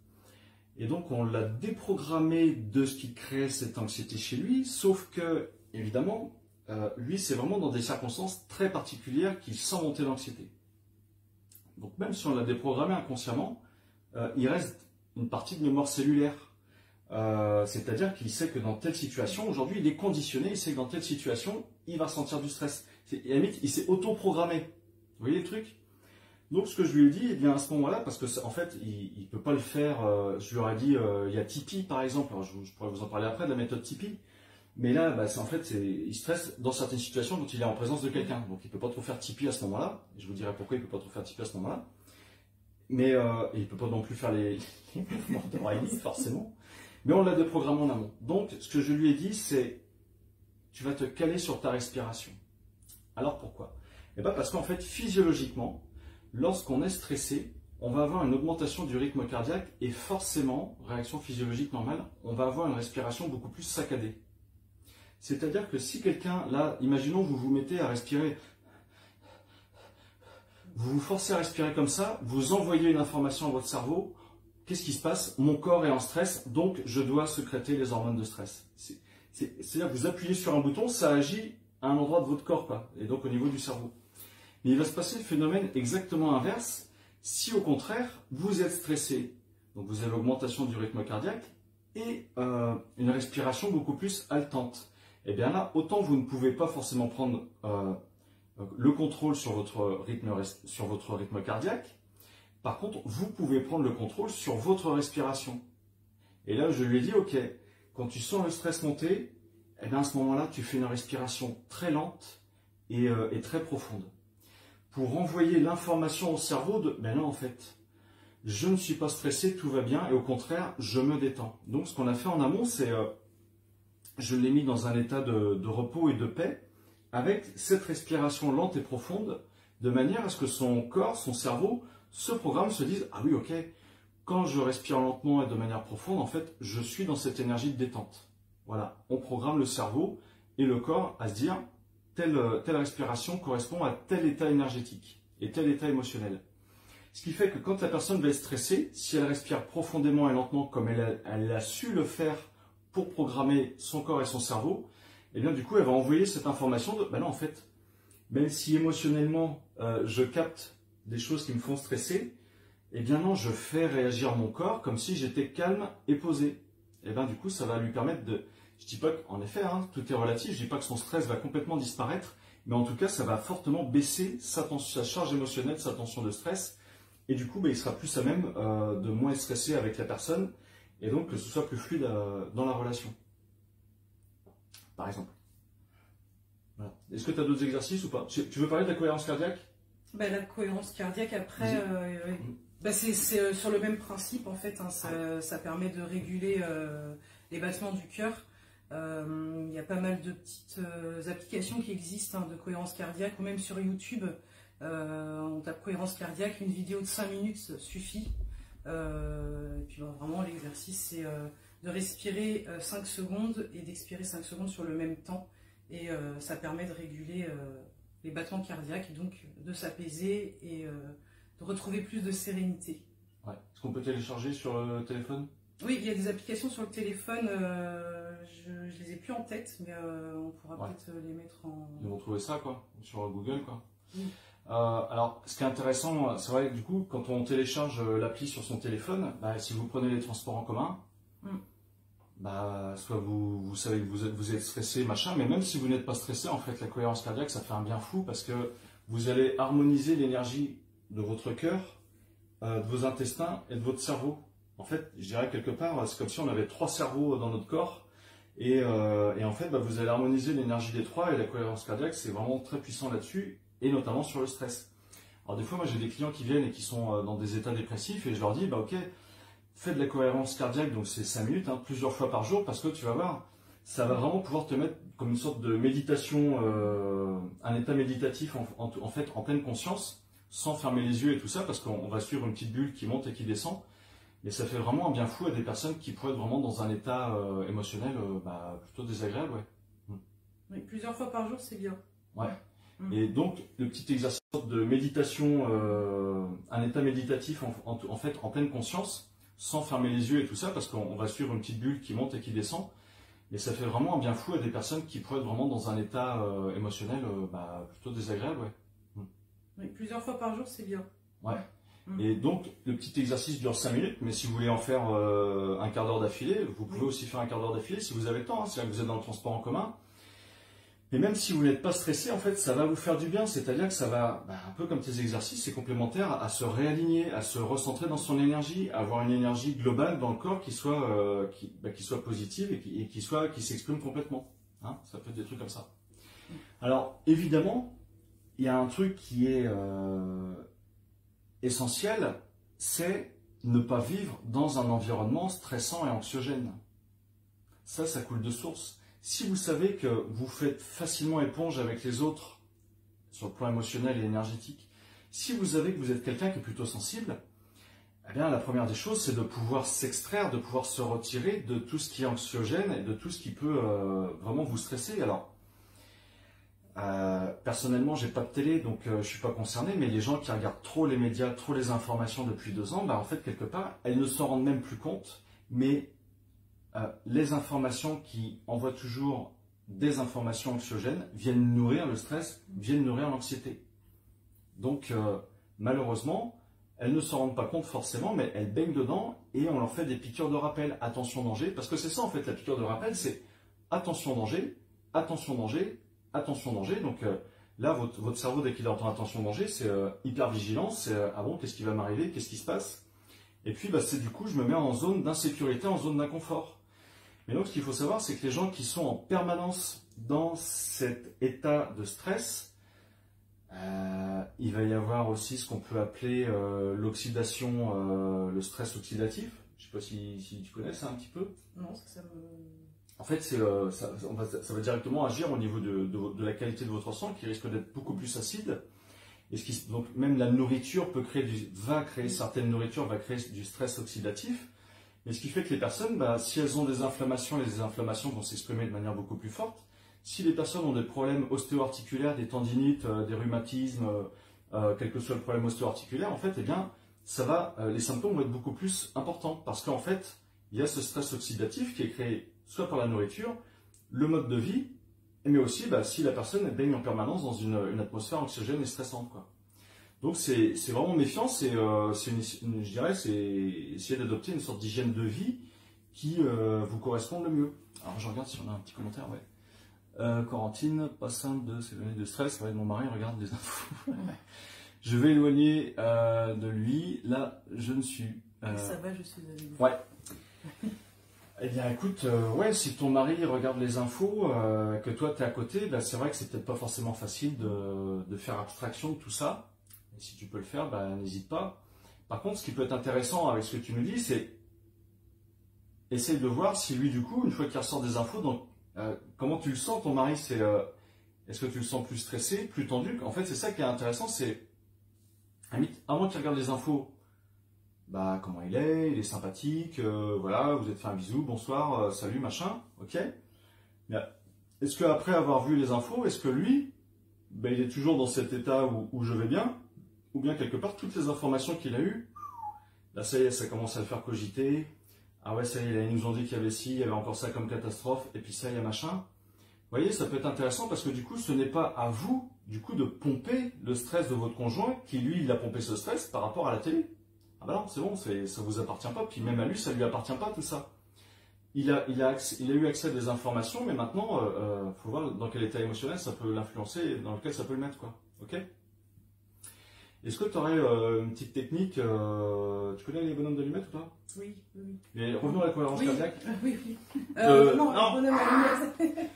Et donc, on l'a déprogrammé de ce qui crée cette anxiété chez lui. Sauf que, évidemment, lui, c'est vraiment dans des circonstances très particulières qu'il sent monter l'anxiété. Donc, même si on l'a déprogrammé inconsciemment, il reste une partie de mémoire cellulaire. C'est-à-dire qu'il sait que dans telle situation, aujourd'hui il est conditionné, il sait que dans telle situation, il va ressentir du stress. Et à la limite, il s'est auto-programmé. Vous voyez le truc? Donc ce que je lui ai dit, eh bien à ce moment-là, parce que en fait, il ne peut pas le faire, je lui aurais dit, il y a Tipeee par exemple, alors, je pourrais vous en parler après de la méthode Tipeee, Mais là, en fait, il stresse dans certaines situations quand il est en présence de quelqu'un. Donc il ne peut pas trop faire Tipeee à ce moment-là. Je vous dirai pourquoi il ne peut pas trop faire Tipeee à ce moment-là. Mais il ne peut pas non plus faire les mouvements de Riley, forcément. Mais on l'a déprogrammé en amont. Donc ce que je lui ai dit, c'est tu vas te caler sur ta respiration. Alors pourquoi? Eh bien parce qu'en fait, physiologiquement, lorsqu'on est stressé, on va avoir une augmentation du rythme cardiaque et forcément, réaction physiologique normale, on va avoir une respiration beaucoup plus saccadée. C'est-à-dire que si quelqu'un, là, imaginons vous vous mettez à respirer, vous vous forcez à respirer comme ça, vous envoyez une information à votre cerveau, qu'est-ce qui se passe? Mon corps est en stress, donc je dois sécréter les hormones de stress. C'est-à-dire que vous appuyez sur un bouton, ça agit à un endroit de votre corps, quoi, et donc au niveau du cerveau. Mais il va se passer le phénomène exactement inverse si au contraire vous êtes stressé. Donc vous avez augmentation du rythme cardiaque et une respiration beaucoup plus haletante. Et bien là, autant vous ne pouvez pas forcément prendre le contrôle sur votre rythme cardiaque, par contre vous pouvez prendre le contrôle sur votre respiration. Et là je lui ai dit, ok, quand tu sens le stress monter, et bien à ce moment-là tu fais une respiration très lente et très profonde. Pour envoyer l'information au cerveau de, ben non en fait, je ne suis pas stressé, tout va bien, et au contraire, je me détends. Donc ce qu'on a fait en amont, c'est, je l'ai mis dans un état de repos et de paix, avec cette respiration lente et profonde, de manière à ce que son corps, son cerveau, ce programme se dise, ah oui ok, quand je respire lentement et de manière profonde, en fait, je suis dans cette énergie de détente. Voilà, on programme le cerveau et le corps à se dire, telle respiration correspond à tel état énergétique et tel état émotionnel. Ce qui fait que quand la personne va être stressée, si elle respire profondément et lentement comme elle a su le faire pour programmer son corps et son cerveau, et bien du coup elle va envoyer cette information de, ben non en fait, même si émotionnellement je capte des choses qui me font stresser, et bien non, je fais réagir mon corps comme si j'étais calme et posé. Et bien du coup ça va lui permettre de... Je ne dis pas qu'en effet, hein, tout est relatif, je ne dis pas que son stress va complètement disparaître, mais en tout cas, ça va fortement baisser sa charge émotionnelle, sa tension de stress, et du coup, il sera plus à même de moins être stressé avec la personne, et donc que ce soit plus fluide dans la relation. Par exemple. Voilà. Est-ce que tu as d'autres exercices ou pas? Tu veux parler de la cohérence cardiaque? La cohérence cardiaque, après, c'est sur le même principe, en fait, hein, ça permet de réguler les battements du cœur. Il y a pas mal de petites applications qui existent de cohérence cardiaque, ou même sur YouTube, on tape cohérence cardiaque, une vidéo de 5 minutes suffit. Et puis vraiment l'exercice c'est de respirer 5 secondes et d'expirer 5 secondes sur le même temps. Et ça permet de réguler les battements cardiaques, et donc de s'apaiser et de retrouver plus de sérénité. Ouais. Est-ce qu'on peut télécharger sur le téléphone? Oui, il y a des applications sur le téléphone, je ne les ai plus en tête, mais on pourra peut-être les mettre en... Ils vont trouver ça, quoi, sur Google, quoi. Oui. Alors, ce qui est intéressant, c'est vrai que du coup, quand on télécharge l'appli sur son téléphone, si vous prenez les transports en commun, soit vous savez que vous êtes stressé, machin, mais même si vous n'êtes pas stressé, en fait, la cohérence cardiaque, ça fait un bien fou, parce que vous allez harmoniser l'énergie de votre cœur, de vos intestins et de votre cerveau. En fait, je dirais quelque part, c'est comme si on avait 3 cerveaux dans notre corps, et en fait, vous allez harmoniser l'énergie des 3, et la cohérence cardiaque, c'est vraiment très puissant là-dessus, et notamment sur le stress. Alors des fois, moi j'ai des clients qui viennent et qui sont dans des états dépressifs, et je leur dis, ok, fais de la cohérence cardiaque, donc c'est 5 minutes, plusieurs fois par jour, parce que tu vas voir, ça va vraiment pouvoir te mettre comme une sorte de méditation, un état méditatif en fait en pleine conscience, sans fermer les yeux et tout ça, parce qu'on va suivre une petite bulle qui monte et qui descend. Et ça fait vraiment un bien fou à des personnes qui pourraient être vraiment dans un état émotionnel plutôt désagréable. Ouais. Oui, plusieurs fois par jour, c'est bien. Ouais. Et donc, le petit exercice de méditation, un état méditatif en fait en pleine conscience, sans fermer les yeux et tout ça, parce qu'on va suivre une petite bulle qui monte et qui descend. Et ça fait vraiment un bien fou à des personnes qui pourraient être vraiment dans un état émotionnel plutôt désagréable. Ouais. Oui, plusieurs fois par jour, c'est bien. Ouais. Et donc, le petit exercice dure 5 minutes, mais si vous voulez en faire un quart d'heure d'affilée, vous pouvez aussi faire un quart d'heure d'affilée si vous avez le temps, c'est-à-dire que vous êtes dans le transport en commun. Et même si vous n'êtes pas stressé, en fait, ça va vous faire du bien, c'est-à-dire que ça va, un peu comme tes exercices, c'est complémentaire à se réaligner, à se recentrer dans son énergie, à avoir une énergie globale dans le corps qui soit positive et qui s'exprime complètement. Hein, ça peut être des trucs comme ça. Alors, évidemment, il y a un truc qui est essentiel, c'est ne pas vivre dans un environnement stressant et anxiogène. Ça coule de source. Si vous savez que vous faites facilement éponge avec les autres sur le plan émotionnel et énergétique, si vous savez que vous êtes quelqu'un qui est plutôt sensible, eh bien, la première des choses, c'est de pouvoir s'extraire, de pouvoir se retirer de tout ce qui est anxiogène et de tout ce qui peut vraiment vous stresser. Alors, personnellement, j'ai pas de télé, donc je suis pas concerné, mais les gens qui regardent trop les médias, trop les informations depuis 2 ans, bah, en fait, quelque part, elles ne s'en rendent même plus compte, mais les informations qui envoient toujours des informations anxiogènes viennent nourrir le stress, viennent nourrir l'anxiété. Donc, malheureusement, elles ne s'en rendent pas compte forcément, mais elles baignent dedans et on leur fait des piqûres de rappel. Attention danger, parce que c'est ça en fait la piqûre de rappel, c'est attention danger, attention danger, attention danger. Donc là, votre cerveau, dès qu'il entend attention danger, c'est hyper vigilance, c'est ah bon, qu'est-ce qui va m'arriver, qu'est-ce qui se passe? Et puis bah, c'est du coup, je me mets en zone d'insécurité, en zone d'inconfort. Mais donc ce qu'il faut savoir, c'est que les gens qui sont en permanence dans cet état de stress, il va y avoir aussi ce qu'on peut appeler l'oxydation, le stress oxydatif. Je ne sais pas si tu connais ça un petit peu. Non, ça me... En fait, ça va directement agir au niveau de la qualité de votre sang qui risque d'être beaucoup plus acide. Et donc même la nourriture va créer certaines nourritures, va créer du stress oxydatif. Mais ce qui fait que les personnes, bah, si elles ont des inflammations, les inflammations vont s'exprimer de manière beaucoup plus forte. Si les personnes ont des problèmes ostéo-articulaires, des tendinites, des rhumatismes, quel que soit le problème ostéo-articulaire, en fait, eh bien, les symptômes vont être beaucoup plus importants parce qu'en fait, il y a ce stress oxydatif qui est créé soit par la nourriture, le mode de vie, mais aussi bah, si la personne baigne en permanence dans une atmosphère anxiogène et stressante, quoi. Donc c'est vraiment méfiant, je dirais, c'est essayer d'adopter une sorte d'hygiène de vie qui vous corresponde le mieux. Alors je regarde si on a un petit commentaire, ouais. Corentine, pas simple de s'éloigner de stress, ouais, mon mari regarde les infos. Je vais éloigner de lui, là je ne suis... Ça va, je suis avec vous. Ouais. Eh bien écoute, ouais, si ton mari regarde les infos, que toi tu es à côté, bah, c'est vrai que c'est peut-être pas forcément facile de faire abstraction de tout ça. Et si tu peux le faire, bah, n'hésite pas. Par contre, ce qui peut être intéressant avec ce que tu nous dis, c'est essaye de voir si lui, du coup, une fois qu'il ressort des infos, donc, comment tu le sens, ton mari, est-ce que tu le sens plus stressé, plus tendu? En fait, c'est ça qui est intéressant, c'est avant qu'il regarde les infos, bah, comment il est sympathique, voilà, vous êtes fait un bisou, bonsoir, salut, machin, ok. Mais est-ce qu'après avoir vu les infos, est-ce que lui, bah, il est toujours dans cet état où je vais bien? Ou bien quelque part, toutes les informations qu'il a eues, là ça y est, ça commence à le faire cogiter. Ah ouais, ça y est, ils nous ont dit qu'il y avait ci, il y avait encore ça comme catastrophe, et puis ça, il y a machin. Vous voyez, ça peut être intéressant parce que du coup, ce n'est pas à vous, du coup, de pomper le stress de votre conjoint qui, lui, il a pompé ce stress par rapport à la télé. Ah bah non, c'est bon, ça vous appartient pas, puis même à lui, ça lui appartient pas, tout ça. Il a eu accès à des informations, mais maintenant, faut voir dans quel état émotionnel ça peut l'influencer et dans lequel ça peut le mettre, quoi. Ok? Est-ce que tu aurais une petite technique, tu connais les bonhommes d'allumettes ou pas? Oui, oui. Mais revenons à la cohérence cardiaque. Oui. Non. Bonhomme allumettes.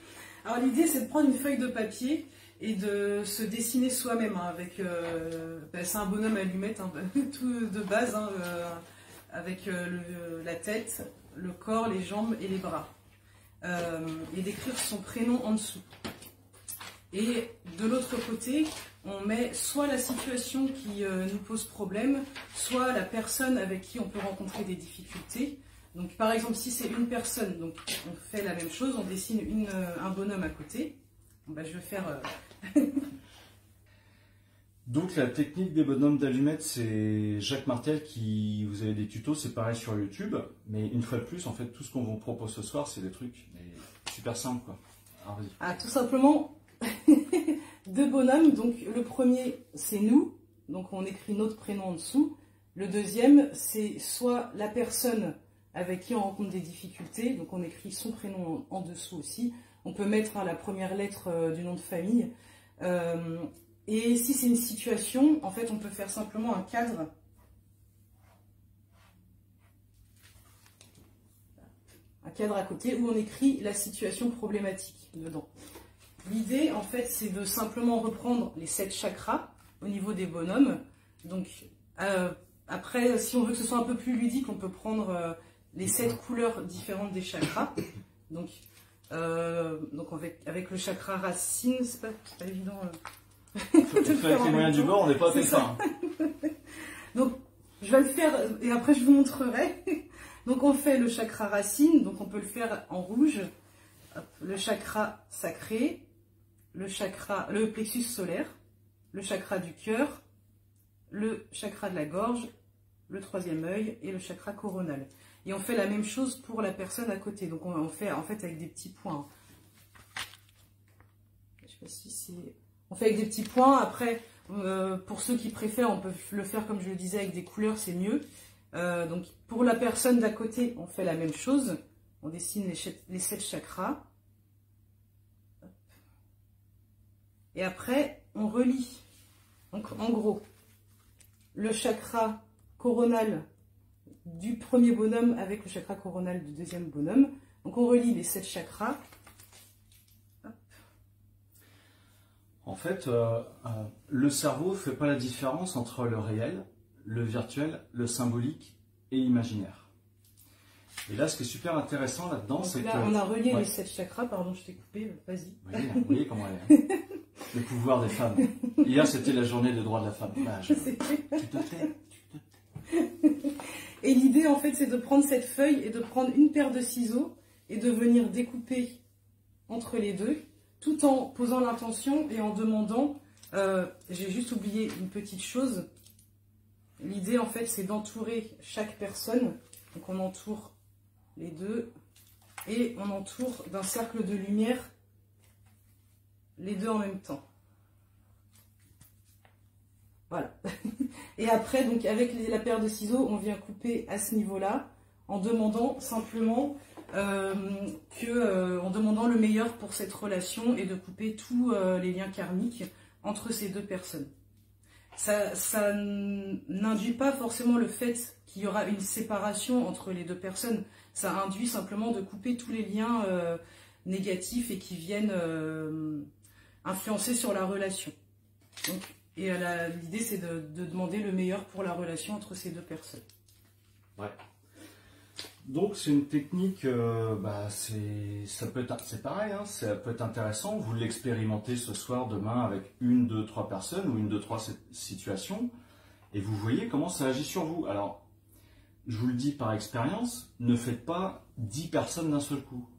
Alors l'idée c'est de prendre une feuille de papier et de se dessiner soi-même avec, c'est un bonhomme allumette, hein, tout de base, hein, avec la tête, le corps, les jambes et les bras. Et d'écrire son prénom en dessous. Et de l'autre côté, on met soit la situation qui nous pose problème, soit la personne avec qui on peut rencontrer des difficultés. Donc par exemple, si c'est une personne, donc on fait la même chose, on dessine un bonhomme à côté. Bon, bah, je vais faire... Donc la technique des bonhommes d'allumettes, c'est Jacques Martel qui... Vous avez des tutos, c'est pareil sur YouTube. Mais une fois de plus, en fait, tout ce qu'on vous propose ce soir, c'est des trucs super simples, quoi. Alors, vas-y. Ah, tout simplement... Deux bonhommes, donc le premier c'est nous, donc on écrit notre prénom en dessous. Le deuxième c'est soit la personne avec qui on rencontre des difficultés, donc on écrit son prénom en dessous aussi. On peut mettre la première lettre du nom de famille. Et si c'est une situation, en fait on peut faire simplement un cadre. Un cadre à côté où on écrit la situation problématique dedans. L'idée, en fait, c'est de simplement reprendre les 7 chakras au niveau des bonhommes. Donc, après, si on veut que ce soit un peu plus ludique, on peut prendre les 7 couleurs différentes des chakras. Donc avec le chakra racine, c'est pas évident. Avec les moyens du bord, on n'est pas fait ça. Donc, je vais le faire et après je vous montrerai. Donc, on fait le chakra racine, donc on peut le faire en rouge. Hop, le chakra sacré, le plexus solaire, le chakra du cœur, le chakra de la gorge, le 3e œil et le chakra coronal. Et on fait la même chose pour la personne à côté. Donc on fait en fait avec des petits points. Je sais pas si c'est... On fait avec des petits points. Après, pour ceux qui préfèrent, on peut le faire comme je le disais avec des couleurs, c'est mieux. Donc pour la personne d'à côté, on fait la même chose. On dessine les 7 chakras. Et après, on relie. Donc en gros, le chakra coronal du premier bonhomme avec le chakra coronal du deuxième bonhomme. Donc on relie les 7 chakras. Hop. En fait, le cerveau ne fait pas la différence entre le réel, le virtuel, le symbolique et l'imaginaire. Et là, ce qui est super intéressant là-dedans, c'est que... Là, on a relié les 7 chakras. Pardon, je t'ai coupé. Vas-y. Vous voyez comment elle est. Le pouvoir des femmes. Hier, c'était la journée des droits de la femme. Bah, tu te tais. Et l'idée, en fait, c'est de prendre cette feuille et de prendre une paire de ciseaux et de venir découper entre les deux, tout en posant l'intention et en demandant... j'ai juste oublié une petite chose. L'idée, en fait, c'est d'entourer chaque personne. Donc, on entoure les deux et on entoure d'un cercle de lumière les deux en même temps. Voilà. Et après, donc avec la paire de ciseaux, on vient couper à ce niveau-là en demandant simplement en demandant le meilleur pour cette relation et de couper tous les liens karmiques entre ces deux personnes. Ça n'induit pas forcément le fait qu'il y aura une séparation entre les deux personnes. Ça induit simplement de couper tous les liens négatifs et qui viennent influencer sur la relation. Donc, et l'idée, c'est de demander le meilleur pour la relation entre ces deux personnes. Ouais. Donc, c'est une technique, c'est pareil, hein, ça peut être intéressant. Vous l'expérimentez ce soir, demain, avec 1, 2, 3 personnes ou 1, 2, 3 situations. Et vous voyez comment ça agit sur vous. Alors, je vous le dis par expérience, ne faites pas 10 personnes d'un seul coup.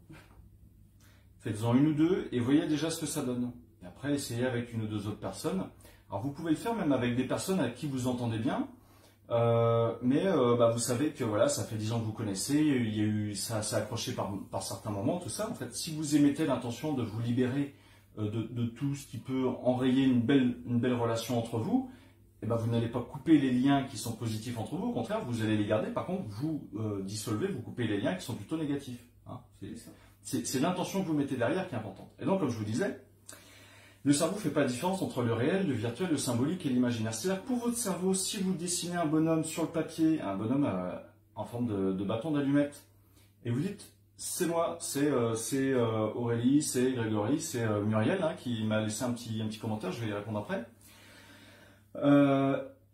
Faites-en 1 ou 2 et voyez déjà ce que ça donne. Et après, essayez avec 1 ou 2 autres personnes. Alors, vous pouvez le faire même avec des personnes avec qui vous entendez bien. Vous savez que voilà, ça fait 10 ans que vous connaissez, il y a eu, ça a accroché par certains moments, tout ça. En fait, si vous émettez l'intention de vous libérer de tout ce qui peut enrayer une belle relation entre vous, et vous n'allez pas couper les liens qui sont positifs entre vous, au contraire, vous allez les garder. Par contre, vous dissolvez, vous coupez les liens qui sont plutôt négatifs. Hein. C'est l'intention que vous mettez derrière qui est importante. Et donc, comme je vous disais, le cerveau ne fait pas la différence entre le réel, le virtuel, le symbolique et l'imaginaire. C'est-à-dire que pour votre cerveau, si vous dessinez un bonhomme sur le papier, un bonhomme en forme de bâton d'allumette, et vous dites, c'est moi, c'est Aurélie, c'est Grégory, c'est Muriel hein, qui m'a laissé un petit commentaire, je vais y répondre après.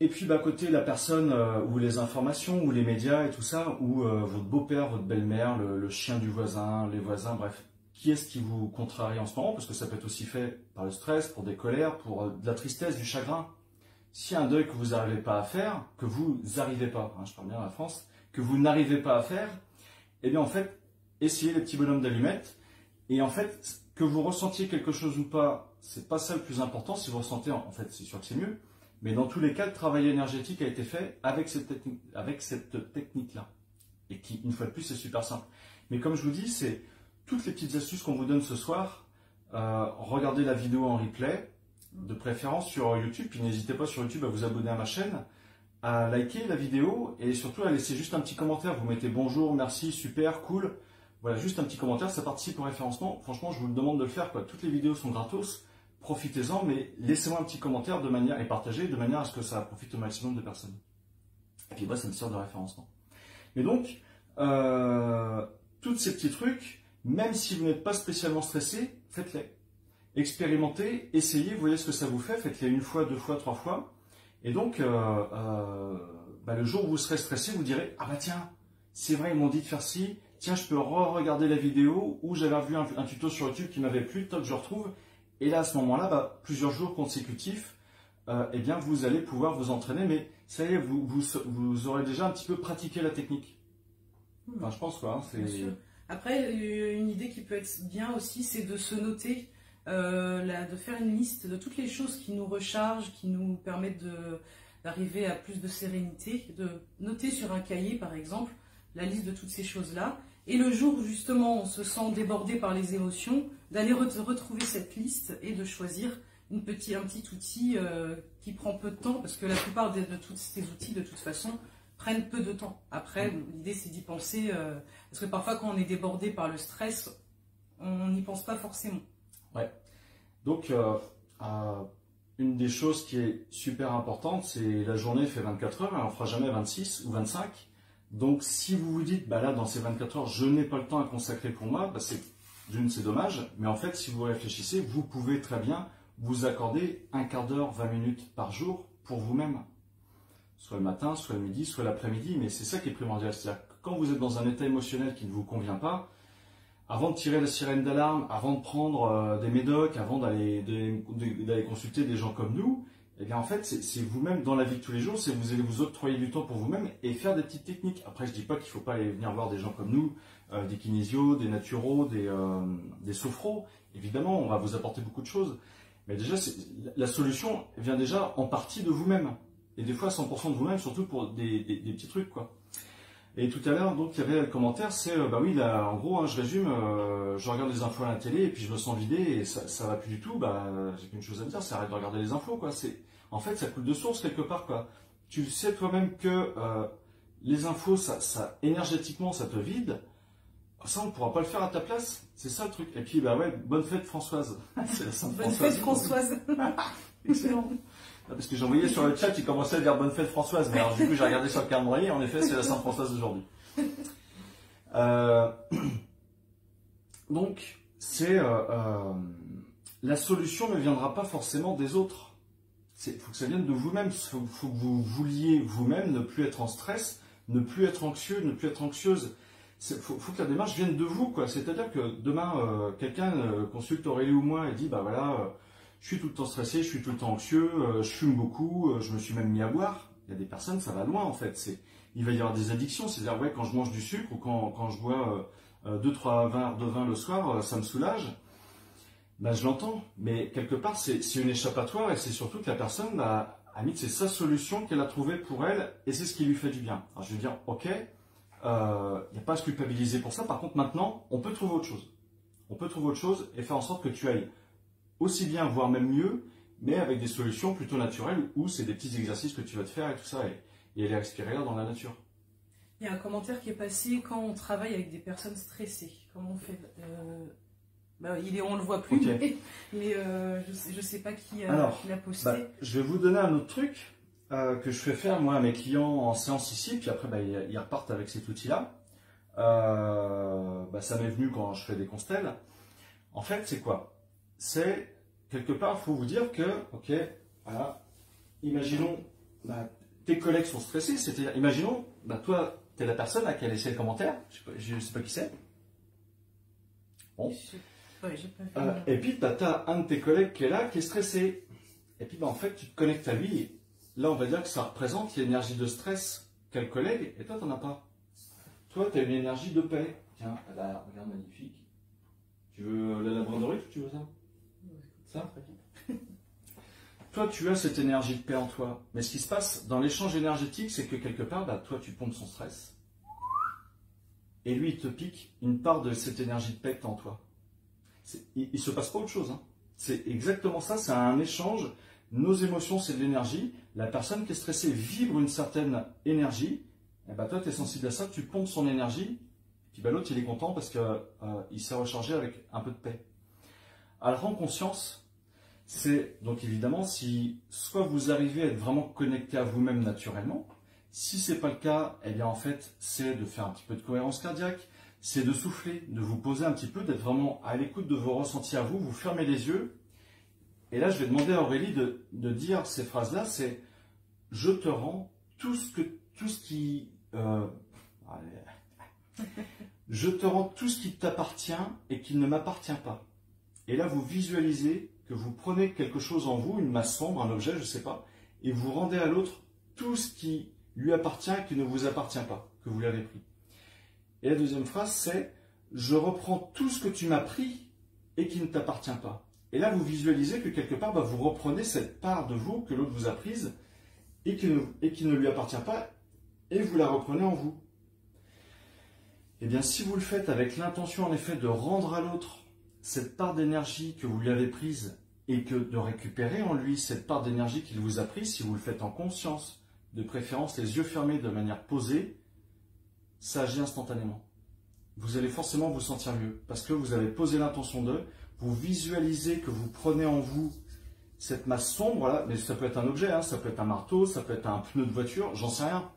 Et puis à côté, la personne ou les informations ou les médias et tout ça, ou votre beau-père, votre belle-mère, le chien du voisin, les voisins, bref. Qui est-ce qui vous contrarie en ce moment? Parce que ça peut être aussi fait par le stress, pour des colères, pour de la tristesse, du chagrin. S'il y a un deuil que vous n'arrivez pas à faire, que vous n'arrivez pas, hein, je parle bien à la France, que vous n'arrivez pas à faire, eh bien en fait, essayez les petits bonhommes d'allumettes. Et en fait, que vous ressentiez quelque chose ou pas, c'est pas ça le plus important. Si vous ressentez, en fait, c'est sûr que c'est mieux. Mais dans tous les cas, le travail énergétique a été fait avec cette technique-là. Et qui, une fois de plus, c'est super simple. Mais comme je vous dis, c'est toutes les petites astuces qu'on vous donne ce soir. Regardez la vidéo en replay, de préférence sur YouTube. Puis n'hésitez pas sur YouTube à vous abonner à ma chaîne, à liker la vidéo et surtout à laisser juste un petit commentaire. Vous mettez bonjour, merci, super, cool. Voilà, juste un petit commentaire, ça participe au référencement. Franchement, je vous le demande de le faire, quoi. Toutes les vidéos sont gratos. Profitez-en, mais laissez-moi un petit commentaire et partagez de manière à ce que ça profite au maximum de personnes. Et puis moi, ça me sert de référencement. Mais donc, tous ces petits trucs, même si vous n'êtes pas spécialement stressé, faites-les. Expérimentez, essayez, voyez ce que ça vous fait, faites-les 1 fois, 2 fois, 3 fois. Et donc, le jour où vous serez stressé, vous direz « Ah bah tiens, c'est vrai, ils m'ont dit de faire ci, tiens, je peux re-regarder la vidéo, ou j'avais vu un tuto sur YouTube qui m'avait plu, top, je retrouve. » Et là, à ce moment-là, plusieurs jours consécutifs, eh bien, vous allez pouvoir vous entraîner, mais ça y est, vous aurez déjà un petit peu pratiqué la technique. Enfin, je pense quoi. Bien sûr. Après, une idée qui peut être bien aussi, c'est de se noter, de faire une liste de toutes les choses qui nous rechargent, qui nous permettent d'arriver à plus de sérénité, de noter sur un cahier, par exemple, la liste de toutes ces choses-là. Et le jour où justement on se sent débordé par les émotions, d'aller retrouver cette liste et de choisir un petit outil qui prend peu de temps, parce que la plupart de tous ces outils, de toute façon, prennent peu de temps. Après, l'idée c'est d'y penser, parce que parfois quand on est débordé par le stress, on n'y pense pas forcément. Ouais. Donc, une des choses qui est super importante, c'est la journée fait 24 heures, elle en fera jamais 26 ou 25. Donc, si vous vous dites, là, dans ces 24 heures, je n'ai pas le temps à consacrer pour moi, c'est dommage. Mais en fait, si vous réfléchissez, vous pouvez très bien vous accorder 1/4 d'heure, 20 minutes par jour pour vous-même. Soit le matin, soit le midi, soit l'après-midi. Mais c'est ça qui est primordial. C'est-à-dire que quand vous êtes dans un état émotionnel qui ne vous convient pas, avant de tirer la sirène d'alarme, avant de prendre des médocs, avant d'aller consulter des gens comme nous, eh bien en fait, c'est vous-même dans la vie de tous les jours, c'est vous allez vous octroyer du temps pour vous-même et faire des petites techniques. Après, je dis pas qu'il ne faut pas aller venir voir des gens comme nous, des kinésios, des naturaux, des sophros. Évidemment, on va vous apporter beaucoup de choses. Mais déjà, la solution vient déjà en partie de vous-même. Et des fois, 100% de vous-même, surtout pour des petits trucs, quoi. Et tout à l'heure, donc, il y avait le commentaire, c'est, oui, là, en gros, je résume, je regarde les infos à la télé et puis je me sens vidé et ça va plus du tout, j'ai qu'une chose à me dire, c'est arrête de regarder les infos, quoi. En fait, ça coule de source quelque part, quoi. Tu sais toi-même que les infos, énergétiquement, ça te vide. Ça, on ne pourra pas le faire à ta place. C'est ça le truc. Et puis, bonne fête Françoise. C'est la Sainte Bonne fête Françoise. Excellent. Parce que j'envoyais sur le chat, il commençait à dire bonne fête Françoise. Mais alors, du coup, j'ai regardé sur le calendrier. En effet, c'est la Sainte Françoise d'aujourd'hui. Donc, la solution ne viendra pas forcément des autres. Il faut que ça vienne de vous-même. Il faut que vous vouliez vous-même ne plus être en stress, ne plus être anxieux, ne plus être anxieuse. Il faut que la démarche vienne de vous, quoi. C'est-à-dire que demain, quelqu'un consulte Aurélie ou moi et dit, je suis tout le temps stressé, je suis tout le temps anxieux, je fume beaucoup, je me suis même mis à boire. Il y a des personnes, ça va loin en fait. Il va y avoir des addictions, c'est-à-dire quand je mange du sucre ou quand je bois 2-3 verres de vin le soir, ça me soulage. Je l'entends, mais quelque part c'est une échappatoire et c'est surtout que la personne a mis c'est sa solution qu'elle a trouvée pour elle et c'est ce qui lui fait du bien. Alors je vais dire, ok, il n'y a pas à se culpabiliser pour ça, par contre maintenant on peut trouver autre chose. On peut trouver autre chose et faire en sorte que tu ailles aussi bien, voire même mieux, mais avec des solutions plutôt naturelles où c'est des petits exercices que tu vas te faire et tout ça, et aller respirer là dans la nature. Il y a un commentaire qui est passé quand on travaille avec des personnes stressées. Comment on fait on le voit plus, okay. mais je sais pas qui l'a posté. Je vais vous donner un autre truc que je fais faire moi à mes clients en séance ici, puis après ils repartent avec cet outil-là. Ça m'est venu quand je fais des constelles. En fait, c'est quoi? C'est, quelque part, il faut vous dire que, ok, voilà, imaginons, tes collègues sont stressés, c'est-à-dire, imaginons, toi, tu es la personne à qui a laissé le commentaire, je ne sais pas qui c'est. Bon. Et puis, tu as un de tes collègues qui est là, qui est stressé. Et puis, en fait, tu te connectes à lui, et là, on va dire que ça représente l'énergie de stress qu'a le collègue, et toi, tu n'en as pas. Toi, tu as une énergie de paix. Tiens, là, regarde, magnifique. Tu veux la labradorie ou tu veux ça? Ça, toi, tu as cette énergie de paix en toi. Mais ce qui se passe dans l'échange énergétique, c'est que quelque part, toi, tu pompes son stress. Et lui, il te pique une part de cette énergie de paix que tu as en toi. Il ne se passe pas autre chose. Hein. C'est exactement ça, c'est un échange. Nos émotions, c'est de l'énergie. La personne qui est stressée vibre une certaine énergie. Et toi, tu es sensible à ça, tu pompes son énergie. Et puis l'autre, il est content parce qu'il s'est rechargé avec un peu de paix. Alors en conscience, c'est donc évidemment si soit vous arrivez à être vraiment connecté à vous-même naturellement, si ce n'est pas le cas, eh bien en fait c'est de faire un petit peu de cohérence cardiaque, c'est de souffler, de vous poser un petit peu, d'être vraiment à l'écoute de vos ressentis à vous, vous fermez les yeux. Et là, je vais demander à Aurélie de dire ces phrases-là, c'est « Je te rends tout ce qui... je te rends tout ce qui t'appartient et qui ne m'appartient pas. » Et là, vous visualisez que vous prenez quelque chose en vous, une masse sombre, un objet, je ne sais pas, et vous rendez à l'autre tout ce qui lui appartient et qui ne vous appartient pas, que vous l'avez pris. Et la deuxième phrase, c'est « Je reprends tout ce que tu m'as pris et qui ne t'appartient pas. » Et là, vous visualisez que quelque part, vous reprenez cette part de vous que l'autre vous a prise et qui ne lui appartient pas, et vous la reprenez en vous. Eh bien, si vous le faites avec l'intention, en effet, de rendre à l'autre cette part d'énergie que vous lui avez prise et que de récupérer en lui cette part d'énergie qu'il vous a prise, si vous le faites en conscience, de préférence les yeux fermés de manière posée, ça agit instantanément. Vous allez forcément vous sentir mieux parce que vous avez posé l'intention de, vous visualisez que vous prenez en vous cette masse sombre, là, mais ça peut être un objet, hein, ça peut être un marteau, ça peut être un pneu de voiture, j'en sais rien.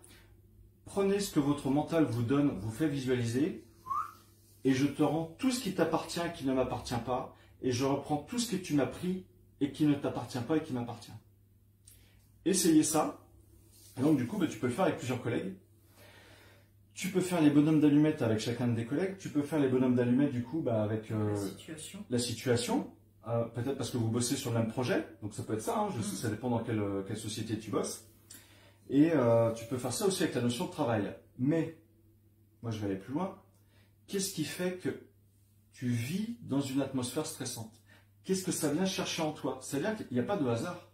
Prenez ce que votre mental vous donne, vous fait visualiser, et je te rends tout ce qui t'appartient et qui ne m'appartient pas, et je reprends tout ce que tu m'as pris et qui ne t'appartient pas et qui m'appartient. Essayez ça. Et donc du coup, tu peux le faire avec plusieurs collègues. Tu peux faire les bonhommes d'allumettes avec chacun de tes collègues. Tu peux faire les bonhommes d'allumettes du coup avec la situation. Peut-être parce que vous bossez sur le même projet. Donc ça peut être ça. Hein, ça dépend dans quelle société tu bosses. Et tu peux faire ça aussi avec la notion de travail. Mais, moi je vais aller plus loin. Qu'est-ce qui fait que tu vis dans une atmosphère stressante? Qu'est-ce que ça vient chercher en toi? C'est-à-dire qu'il n'y a pas de hasard.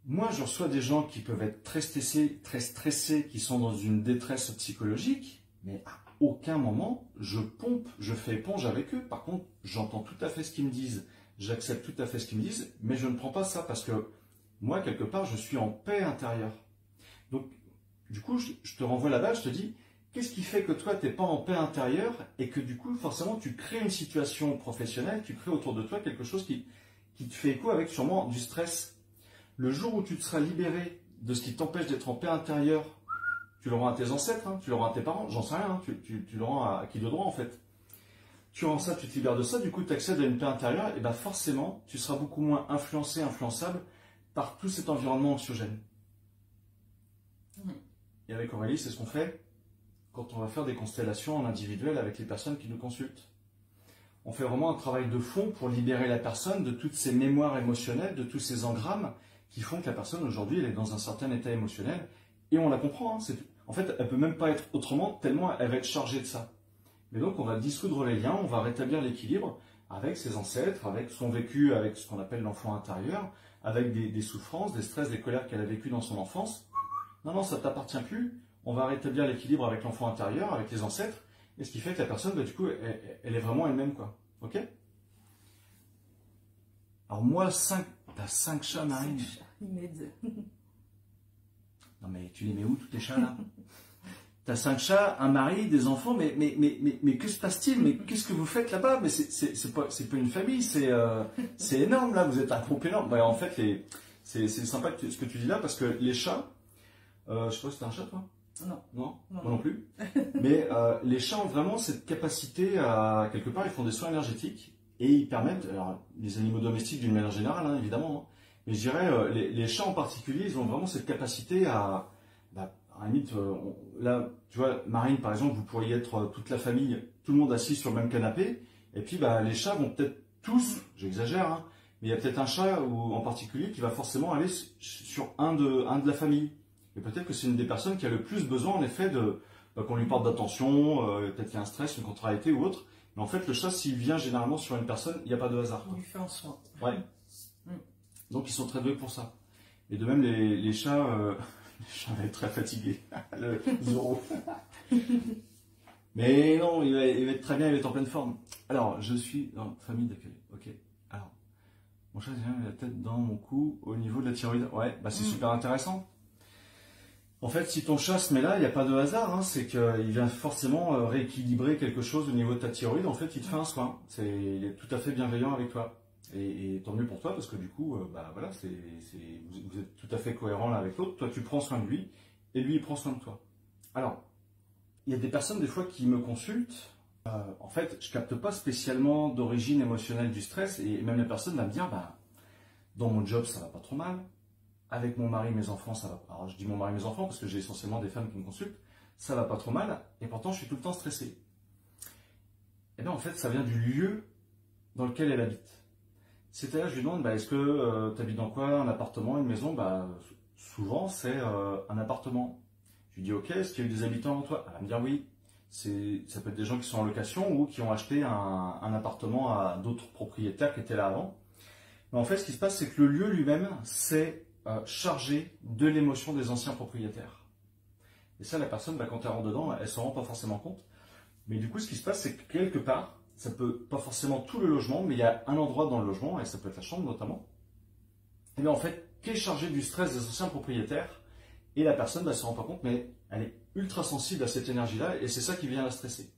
Moi, je reçois des gens qui peuvent être très stressés, qui sont dans une détresse psychologique, mais à aucun moment, je pompe, je fais éponge avec eux. Par contre, j'entends tout à fait ce qu'ils me disent, j'accepte tout à fait ce qu'ils me disent, mais je ne prends pas ça parce que moi, quelque part, je suis en paix intérieure. Donc, du coup, je te renvoie la balle, je te dis, qu'est-ce qui fait que toi, tu n'es pas en paix intérieure et que du coup, forcément, tu crées une situation professionnelle, tu crées autour de toi quelque chose qui te fait écho avec sûrement du stress. Le jour où tu te seras libéré de ce qui t'empêche d'être en paix intérieure, tu le rends à tes ancêtres, hein, tu le rends à tes parents, j'en sais rien, hein, tu le rends à qui de droit en fait. Tu rends ça, tu te libères de ça, du coup tu accèdes à une paix intérieure, et forcément, tu seras beaucoup moins influençable par tout cet environnement anxiogène. Et avec Aurélie, c'est ce qu'on fait quand on va faire des constellations en individuel avec les personnes qui nous consultent. On fait vraiment un travail de fond pour libérer la personne de toutes ces mémoires émotionnelles, de tous ces engrammes qui font que la personne aujourd'hui elle est dans un certain état émotionnel, et on la comprend. Hein, en fait, elle ne peut même pas être autrement tellement elle va être chargée de ça. Mais donc on va dissoudre les liens, on va rétablir l'équilibre avec ses ancêtres, avec son vécu, avec ce qu'on appelle l'enfant intérieur, avec des souffrances, des stress, des colères qu'elle a vécues dans son enfance. Non, ça ne t'appartient plus. On va rétablir l'équilibre avec l'enfant intérieur, avec les ancêtres, et ce qui fait que la personne, du coup, elle est vraiment elle-même, quoi. Ok? Alors moi, t'as 5 chats, Marine. 5 chats, ils m'aident. Non mais tu les mets où, tous tes chats, là? T'as 5 chats, un mari, des enfants, mais que se passe-t-il? Mais qu'est-ce que vous faites là-bas? Mais c'est pas une famille, c'est énorme, là, vous êtes un groupe énorme. En fait, c'est sympa ce que tu dis là, parce que les chats, je sais pas si t'as un chat, toi? Non, moi non plus. Mais les chats ont vraiment cette capacité à, quelque part, ils font des soins énergétiques et ils permettent, alors les animaux domestiques d'une manière générale, hein, évidemment, hein, mais je dirais, les chats en particulier, ils ont vraiment cette capacité à la limite, là, tu vois, Marine, par exemple, vous pourriez être toute la famille, tout le monde assis sur le même canapé, et puis les chats vont peut-être tous, j'exagère, hein, mais il y a peut-être un chat en particulier qui va forcément aller sur un de la famille. Et peut-être que c'est une des personnes qui a le plus besoin, en effet, qu'on lui porte d'attention, peut-être qu'il y a un stress, une contrariété ou autre. Mais en fait, le chat, s'il vient généralement sur une personne, il n'y a pas de hasard. On lui fait un soin. Ouais. Donc, ils sont très doués pour ça. Et de même, les chats, les chats vont être très fatigués. Le Zoro. Mais non, il va être très bien, il va être en pleine forme. Alors, je suis dans famille d'accueil. Ok. Alors, mon chat, il a la tête dans mon cou au niveau de la thyroïde. Ouais, c'est super intéressant. En fait, si ton chat se met là, il n'y a pas de hasard, hein, c'est qu'il vient forcément rééquilibrer quelque chose au niveau de ta thyroïde. En fait, il te fait un soin. Il est tout à fait bienveillant avec toi. Et tant mieux pour toi, parce que du coup, voilà, vous êtes tout à fait cohérents l'un avec l'autre. Toi, tu prends soin de lui, et lui, il prend soin de toi. Alors, Il y a des personnes des fois qui me consultent. En fait, je capte pas spécialement d'origine émotionnelle du stress et même les personnes vont me dire, bah, dans mon job, ça va pas trop mal. Avec mon mari, mes enfants, ça va. Alors je dis mon mari, mes enfants parce que j'ai essentiellement des femmes qui me consultent. Ça va pas trop mal et pourtant je suis tout le temps stressé. Et bien en fait, ça vient du lieu dans lequel elle habite. C'est-à-dire, je lui demande, bah, est-ce que tu habites dans quoi? Un appartement, une maison? Bah, souvent, c'est un appartement. Je lui dis, ok, est-ce qu'il y a eu des habitants avant toi? Elle va me dire oui. Ça peut être des gens qui sont en location ou qui ont acheté un appartement à d'autres propriétaires qui étaient là avant. Mais en fait, ce qui se passe, c'est que le lieu lui-même, c'est chargé de l'émotion des anciens propriétaires. Et ça, la personne, bah, quand elle rentre dedans, elle ne s'en rend pas forcément compte. Mais du coup, ce qui se passe, c'est que quelque part, ça peut pas forcément tout le logement, mais il y a un endroit dans le logement, et ça peut être la chambre notamment, et bien en fait, qui est chargé du stress des anciens propriétaires, et la personne ne se rend pas compte, mais elle est ultra sensible à cette énergie-là, et c'est ça qui vient la stresser.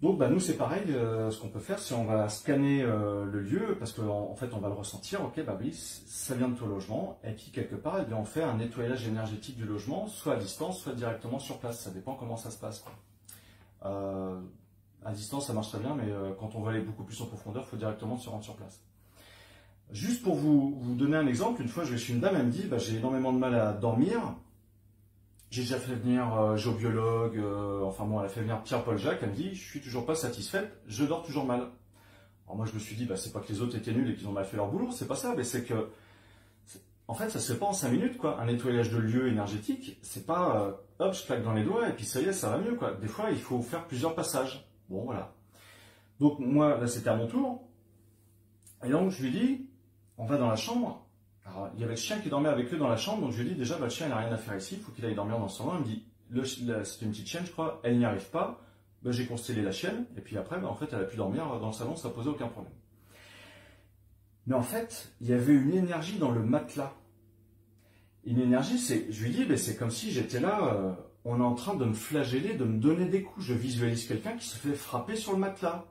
Donc bah, nous c'est pareil, ce qu'on peut faire, c'est on va scanner le lieu, parce qu'en fait on va le ressentir, ok, bah oui, ça vient de ton logement, et puis quelque part, eh bien, on fait un nettoyage énergétique du logement, soit à distance, soit directement sur place, ça dépend comment ça se passe, quoi. À distance, ça marche très bien, mais quand on veut aller beaucoup plus en profondeur, il faut directement se rendre sur place. Juste pour vous donner un exemple, une fois, je vais chez une dame, elle me dit, bah, j'ai énormément de mal à dormir. J'ai déjà fait venir géobiologue, enfin bon, elle a fait venir Pierre-Paul Jacques, elle me dit, je suis toujours pas satisfaite, je dors toujours mal. Alors moi, je me suis dit, bah, c'est pas que les autres étaient nuls et qu'ils ont mal fait leur boulot, c'est pas ça, mais c'est que, en fait, ça se fait pas en 5 minutes, quoi. Un nettoyage de lieu énergétique, c'est pas, hop, je claque dans les doigts et puis ça y est, ça va mieux, quoi. Des fois, il faut faire plusieurs passages. Bon, voilà. Donc moi, là, c'était à mon tour. Et donc, je lui dis, on va dans la chambre. Alors, il y avait le chien qui dormait avec eux dans la chambre. Donc, je lui dis, déjà, bah, le chien, il n'a rien à faire ici. Il faut qu'il aille dormir dans son lit. Il me dit, c'était une petite chienne, je crois. Elle n'y arrive pas. Bah, j'ai constellé la chienne. Et puis après, bah, en fait, elle a pu dormir dans le salon. Ça posait aucun problème. Mais en fait, il y avait une énergie dans le matelas. Une énergie, je lui dis, bah, c'est comme si j'étais là, on est en train de me flageller, de me donner des coups. Je visualise quelqu'un qui se fait frapper sur le matelas.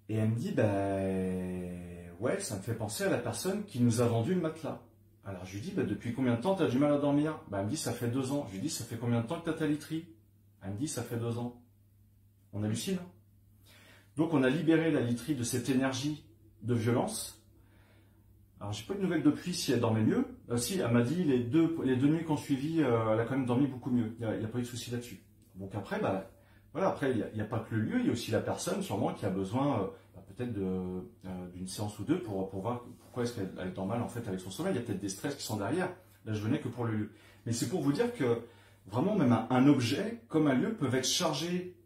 Et elle me dit, ben ouais, ça me fait penser à la personne qui nous a vendu le matelas. Alors je lui dis, ben, depuis combien de temps tu as du mal à dormir? Ben, elle me dit, ça fait 2 ans. Je lui dis, ça fait combien de temps que tu as ta literie? Elle me dit, ça fait 2 ans. On hallucine. Donc on a libéré la literie de cette énergie de violence. Alors j'ai pas de nouvelles depuis si elle dormait mieux. Si, elle m'a dit, les deux nuits qu'on suivi, elle a quand même dormi beaucoup mieux. Il n'y a pas eu de souci là-dessus. Donc après, ben, voilà, après, il n'y a pas que le lieu, il y a aussi la personne, sûrement, qui a besoin peut-être d'une séance ou deux pour voir pourquoi est-ce qu'elle dort mal en fait avec son sommeil. Il y a peut-être des stress qui sont derrière. Là, je venais que pour le lieu. Mais c'est pour vous dire que vraiment, même un objet comme un lieu peuvent être chargés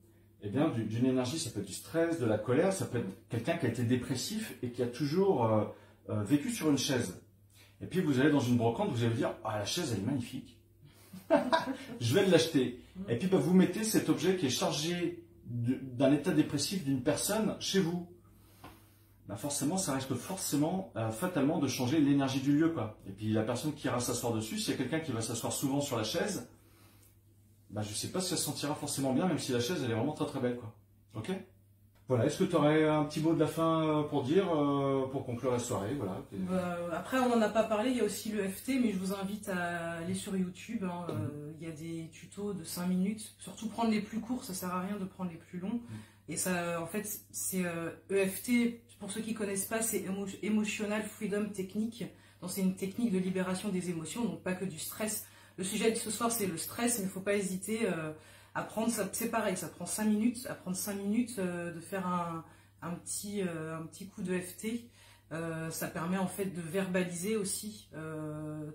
d'une énergie. Ça peut être du stress, de la colère, ça peut être quelqu'un qui a été dépressif et qui a toujours vécu sur une chaise. Et puis vous allez dans une brocante, vous allez vous dire, ah, la chaise, elle est magnifique. Je vais l'acheter. Et puis bah, vous mettez cet objet qui est chargé d'un état dépressif d'une personne chez vous. Bah, forcément, ça risque fatalement de changer l'énergie du lieu, quoi. Et puis la personne qui ira s'asseoir dessus, s'il y a quelqu'un qui va s'asseoir souvent sur la chaise, bah, je ne sais pas si elle se sentira forcément bien, même si la chaise elle est vraiment très très belle, quoi. Ok? Voilà, est-ce que tu aurais un petit mot de la fin pour dire, pour conclure la soirée, voilà. Après, on n'en a pas parlé, il y a aussi le FT, mais je vous invite à aller sur YouTube. Hein, il y a des tutos de 5 minutes, surtout prendre les plus courts, ça sert à rien de prendre les plus longs. Et ça, en fait, c'est EFT, pour ceux qui ne connaissent pas, c'est Emotional Freedom Technique. Donc c'est une technique de libération des émotions, donc pas que du stress. Le sujet de ce soir, c'est le stress, mais il ne faut pas hésiter à prendre, c'est pareil, ça prend 5 minutes, à prendre 5 minutes de faire un petit coup de FT. Ça permet en fait de verbaliser aussi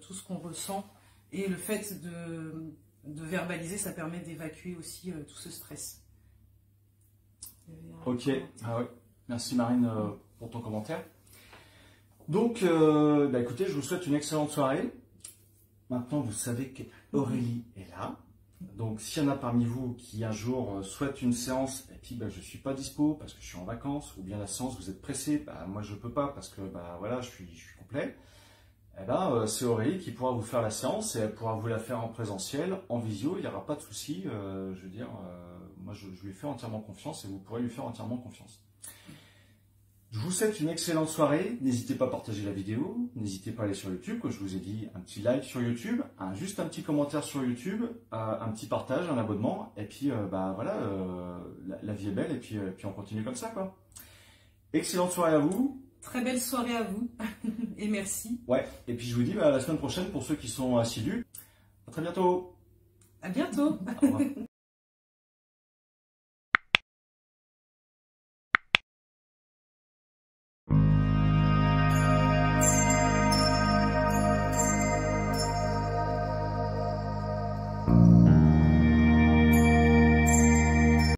tout ce qu'on ressent. Et le fait de verbaliser, ça permet d'évacuer aussi tout ce stress. Ok, ah ouais. Merci Marine pour ton commentaire. Donc, bah écoutez, je vous souhaite une excellente soirée. Maintenant, vous savez qu'Aurélie est là. Donc, s'il y en a parmi vous qui un jour souhaitent une séance et puis bah, je ne suis pas dispo parce que je suis en vacances, ou bien la séance vous êtes pressé, bah, moi je ne peux pas parce que bah, voilà, je suis complet, eh ben, c'est Aurélie qui pourra vous faire la séance et elle pourra vous la faire en présentiel, en visio, il n'y aura pas de souci. Je veux dire, moi je lui fais entièrement confiance et vous pourrez lui faire entièrement confiance. Je vous souhaite une excellente soirée. N'hésitez pas à partager la vidéo. N'hésitez pas à aller sur YouTube. Comme je vous ai dit, un petit like sur YouTube, juste un petit commentaire sur YouTube, un petit partage, un abonnement. Et puis, voilà, la vie est belle. Et puis on continue comme ça, quoi. Excellente soirée à vous. Très belle soirée à vous. Et merci. Ouais. Et puis, je vous dis à la semaine prochaine pour ceux qui sont assidus. À très bientôt. À bientôt. Au revoir.